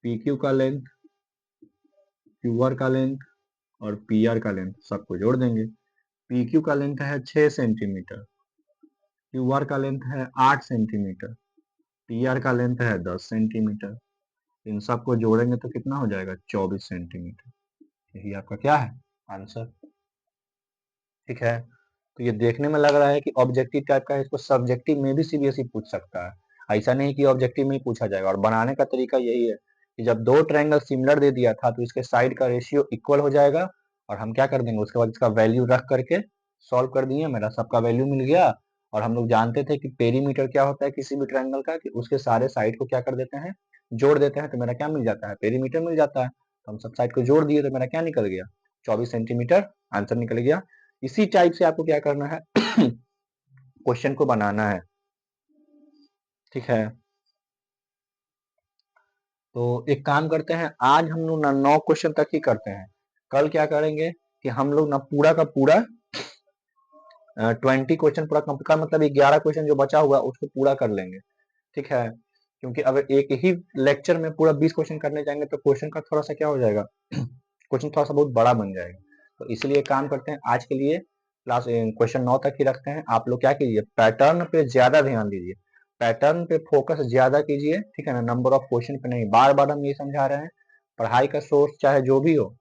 Speaker 1: P Q का लेंथ, क्यू आर का लेंथ और पी आर का लेंथ, सबको जोड़ देंगे। पी क्यू का लेंथ है 6 सेंटीमीटर, क्यू आर का लेंथ है 8 सेंटीमीटर, पी आर का लेंथ है 10 सेंटीमीटर। इन सबको जोड़ेंगे तो कितना हो जाएगा 24 सेंटीमीटर। यही आपका क्या है आंसर। ठीक है, तो ये देखने में लग रहा है कि ऑब्जेक्टिव टाइप का है, इसको सब्जेक्टिव में भी सीबीएसई पूछ सकता है, ऐसा नहीं कि ऑब्जेक्टिव में ही पूछा जाएगा। और बनाने का तरीका यही है कि जब दो ट्रायंगल सिमिलर दे दिया था तो इसके साइड का रेशियो इक्वल हो जाएगा, और हम क्या कर देंगे उसके बाद इसका वैल्यू रख करके सॉल्व कर दिए, मेरा सबका वैल्यू मिल गया। और हम लोग जानते थे कि पेरीमीटर क्या होता है किसी भी ट्रायंगल का, कि उसके सारे साइड को क्या कर देते हैं जोड़ देते हैं, तो मेरा क्या मिल जाता है पेरीमीटर मिल जाता है। तो हम सब साइड को जोड़ दिए तो मेरा क्या निकल गया 24 सेंटीमीटर आंसर निकल गया। इसी टाइप से आपको क्या करना है क्वेश्चन को बनाना है। ठीक है, तो एक काम करते हैं, आज हम लोग ना 9 क्वेश्चन तक ही करते हैं, कल क्या करेंगे कि हम लोग ना पूरा का पूरा 20 क्वेश्चन पूरा कंप्लीट का मतलब 11 क्वेश्चन जो बचा हुआ उसको पूरा कर लेंगे। ठीक है, क्योंकि अगर एक ही लेक्चर में पूरा 20 क्वेश्चन करने जाएंगे तो क्वेश्चन का थोड़ा सा क्या हो जाएगा क्वेश्चन थोड़ा सा बहुत बड़ा बन जाएगा। तो इसलिए काम करते हैं आज के लिए क्लास क्वेश्चन 9 तक ही रखते हैं। आप लोग क्या कीजिए पैटर्न पे ज्यादा ध्यान दीजिए, पैटर्न पे फोकस ज्यादा कीजिए। ठीक है ना, नंबर ऑफ क्वेश्चन पे नहीं। बार बार हम ये समझा रहे हैं, पढ़ाई का सोर्स चाहे जो भी हो,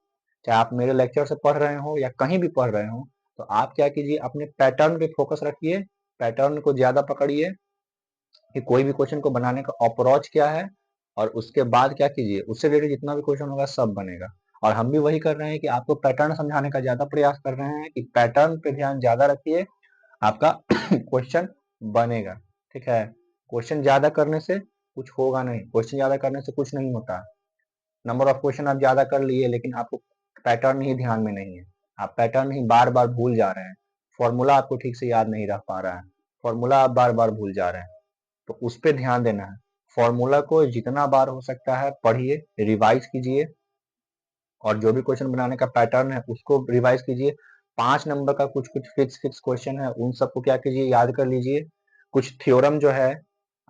Speaker 1: चाहे आप मेरे लेक्चर से पढ़ रहे हो या कहीं भी पढ़ रहे हो, तो आप क्या कीजिए अपने पैटर्न पे फोकस रखिए, पैटर्न को ज्यादा पकड़िए कि कोई भी क्वेश्चन को बनाने का अप्रोच क्या है, और उसके बाद क्या कीजिए उससे रिलेटेड जितना भी क्वेश्चन होगा सब बनेगा। और हम भी वही कर रहे हैं कि आपको पैटर्न समझाने का ज्यादा प्रयास कर रहे हैं कि पैटर्न पे ध्यान ज्यादा रखिए, आपका क्वेश्चन बनेगा। ठीक है, क्वेश्चन ज्यादा करने से कुछ होगा नहीं, क्वेश्चन ज्यादा करने से कुछ नहीं होता। नंबर ऑफ क्वेश्चन आप ज्यादा कर लिए लेकिन आपको पैटर्न ही ध्यान में नहीं है, आप पैटर्न ही बार बार भूल जा रहे हैं, फॉर्मूला आपको ठीक से याद नहीं रह पा रहा है, फॉर्मूला आप बार बार भूल जा रहे हैं, तो उस पर ध्यान देना है। फॉर्मूला को जितना बार हो सकता है पढ़िए, रिवाइज कीजिए, और जो भी क्वेश्चन बनाने का पैटर्न है उसको रिवाइज कीजिए। 5 नंबर का कुछ कुछ फिक्स क्वेश्चन है, उन सबको क्या कीजिए याद कर लीजिए। कुछ थ्योरम जो है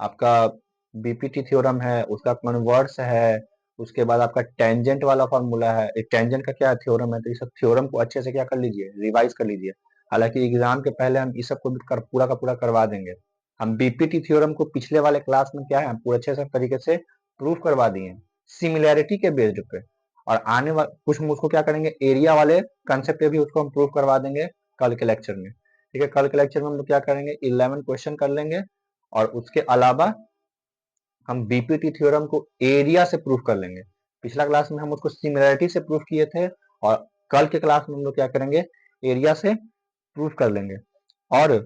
Speaker 1: आपका बीपीटी थ्योरम है, उसका कन्वर्स है, उसके बाद आपका टेंजेंट वाला फॉर्मूला है, एक टेंजेंट का क्या थ्योरम है, तो ये सब थ्योरम को अच्छे से क्या कर लीजिए रिवाइज कर लीजिए। हालांकि एग्जाम के पहले हम इस सब को भी पूरा का पूरा करवा देंगे। हम बीपीटी थ्योरम को पिछले वाले क्लास में क्या है पूरे अच्छे से तरीके से प्रूफ करवा दिए सिमिलैरिटी के बेस्ड पे, और आने वाले कुछ हम उसको क्या करेंगे एरिया वाले कंसेप्ट पे भी उसको हम प्रूफ करवा देंगे कल के लेक्चर में। ठीक है, कल के लेक्चर में हम लोग क्या करेंगे 11 क्वेश्चन कर लेंगे, और उसके अलावा हम बीपीटी थ्योरम को एरिया से प्रूफ कर लेंगे। पिछला क्लास में हम उसको सिमिलरिटी से प्रूफ किए थे और कल के क्लास में हम लोग क्या करेंगे, एरिया से प्रूफ कर लेंगे। और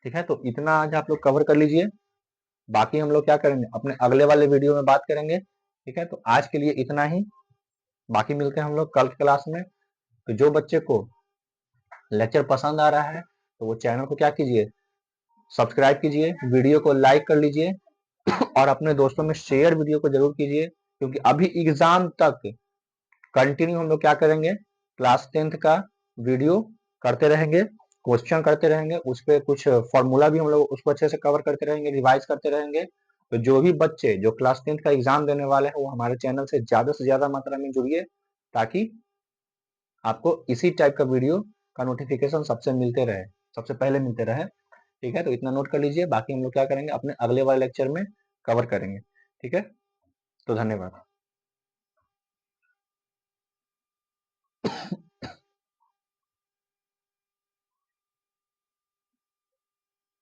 Speaker 1: ठीक है, तो इतना आज आप लोग कवर कर लीजिए, बाकी हम लोग क्या करेंगे अपने अगले वाले वीडियो में बात करेंगे। ठीक है, तो आज के लिए इतना ही, बाकी मिलते हैं हम लोग कल क्लास में। तो जो बच्चे को लेक्चर पसंद आ रहा है तो वो चैनल को क्या कीजिए, सब्सक्राइब कीजिए, वीडियो को लाइक कर लीजिए और अपने दोस्तों में शेयर वीडियो को जरूर कीजिए, क्योंकि अभी एग्जाम तक कंटिन्यू हम लोग क्या करेंगे, क्लास 10th का वीडियो करते रहेंगे, क्वेश्चन करते रहेंगे, उस पर कुछ फॉर्मूला भी हम लोग उसको अच्छे से कवर करते रहेंगे, रिवाइज करते रहेंगे। तो जो भी बच्चे जो क्लास 10th का एग्जाम देने वाले हैं वो हमारे चैनल से ज्यादा मात्रा में जुड़िए, ताकि आपको इसी टाइप का वीडियो का नोटिफिकेशन सबसे मिलते रहे, सबसे पहले मिलते रहे। ठीक है, तो इतना नोट कर लीजिए, बाकी हम लोग क्या करेंगे अपने अगले वाले लेक्चर में कवर करेंगे। ठीक है, तो धन्यवाद।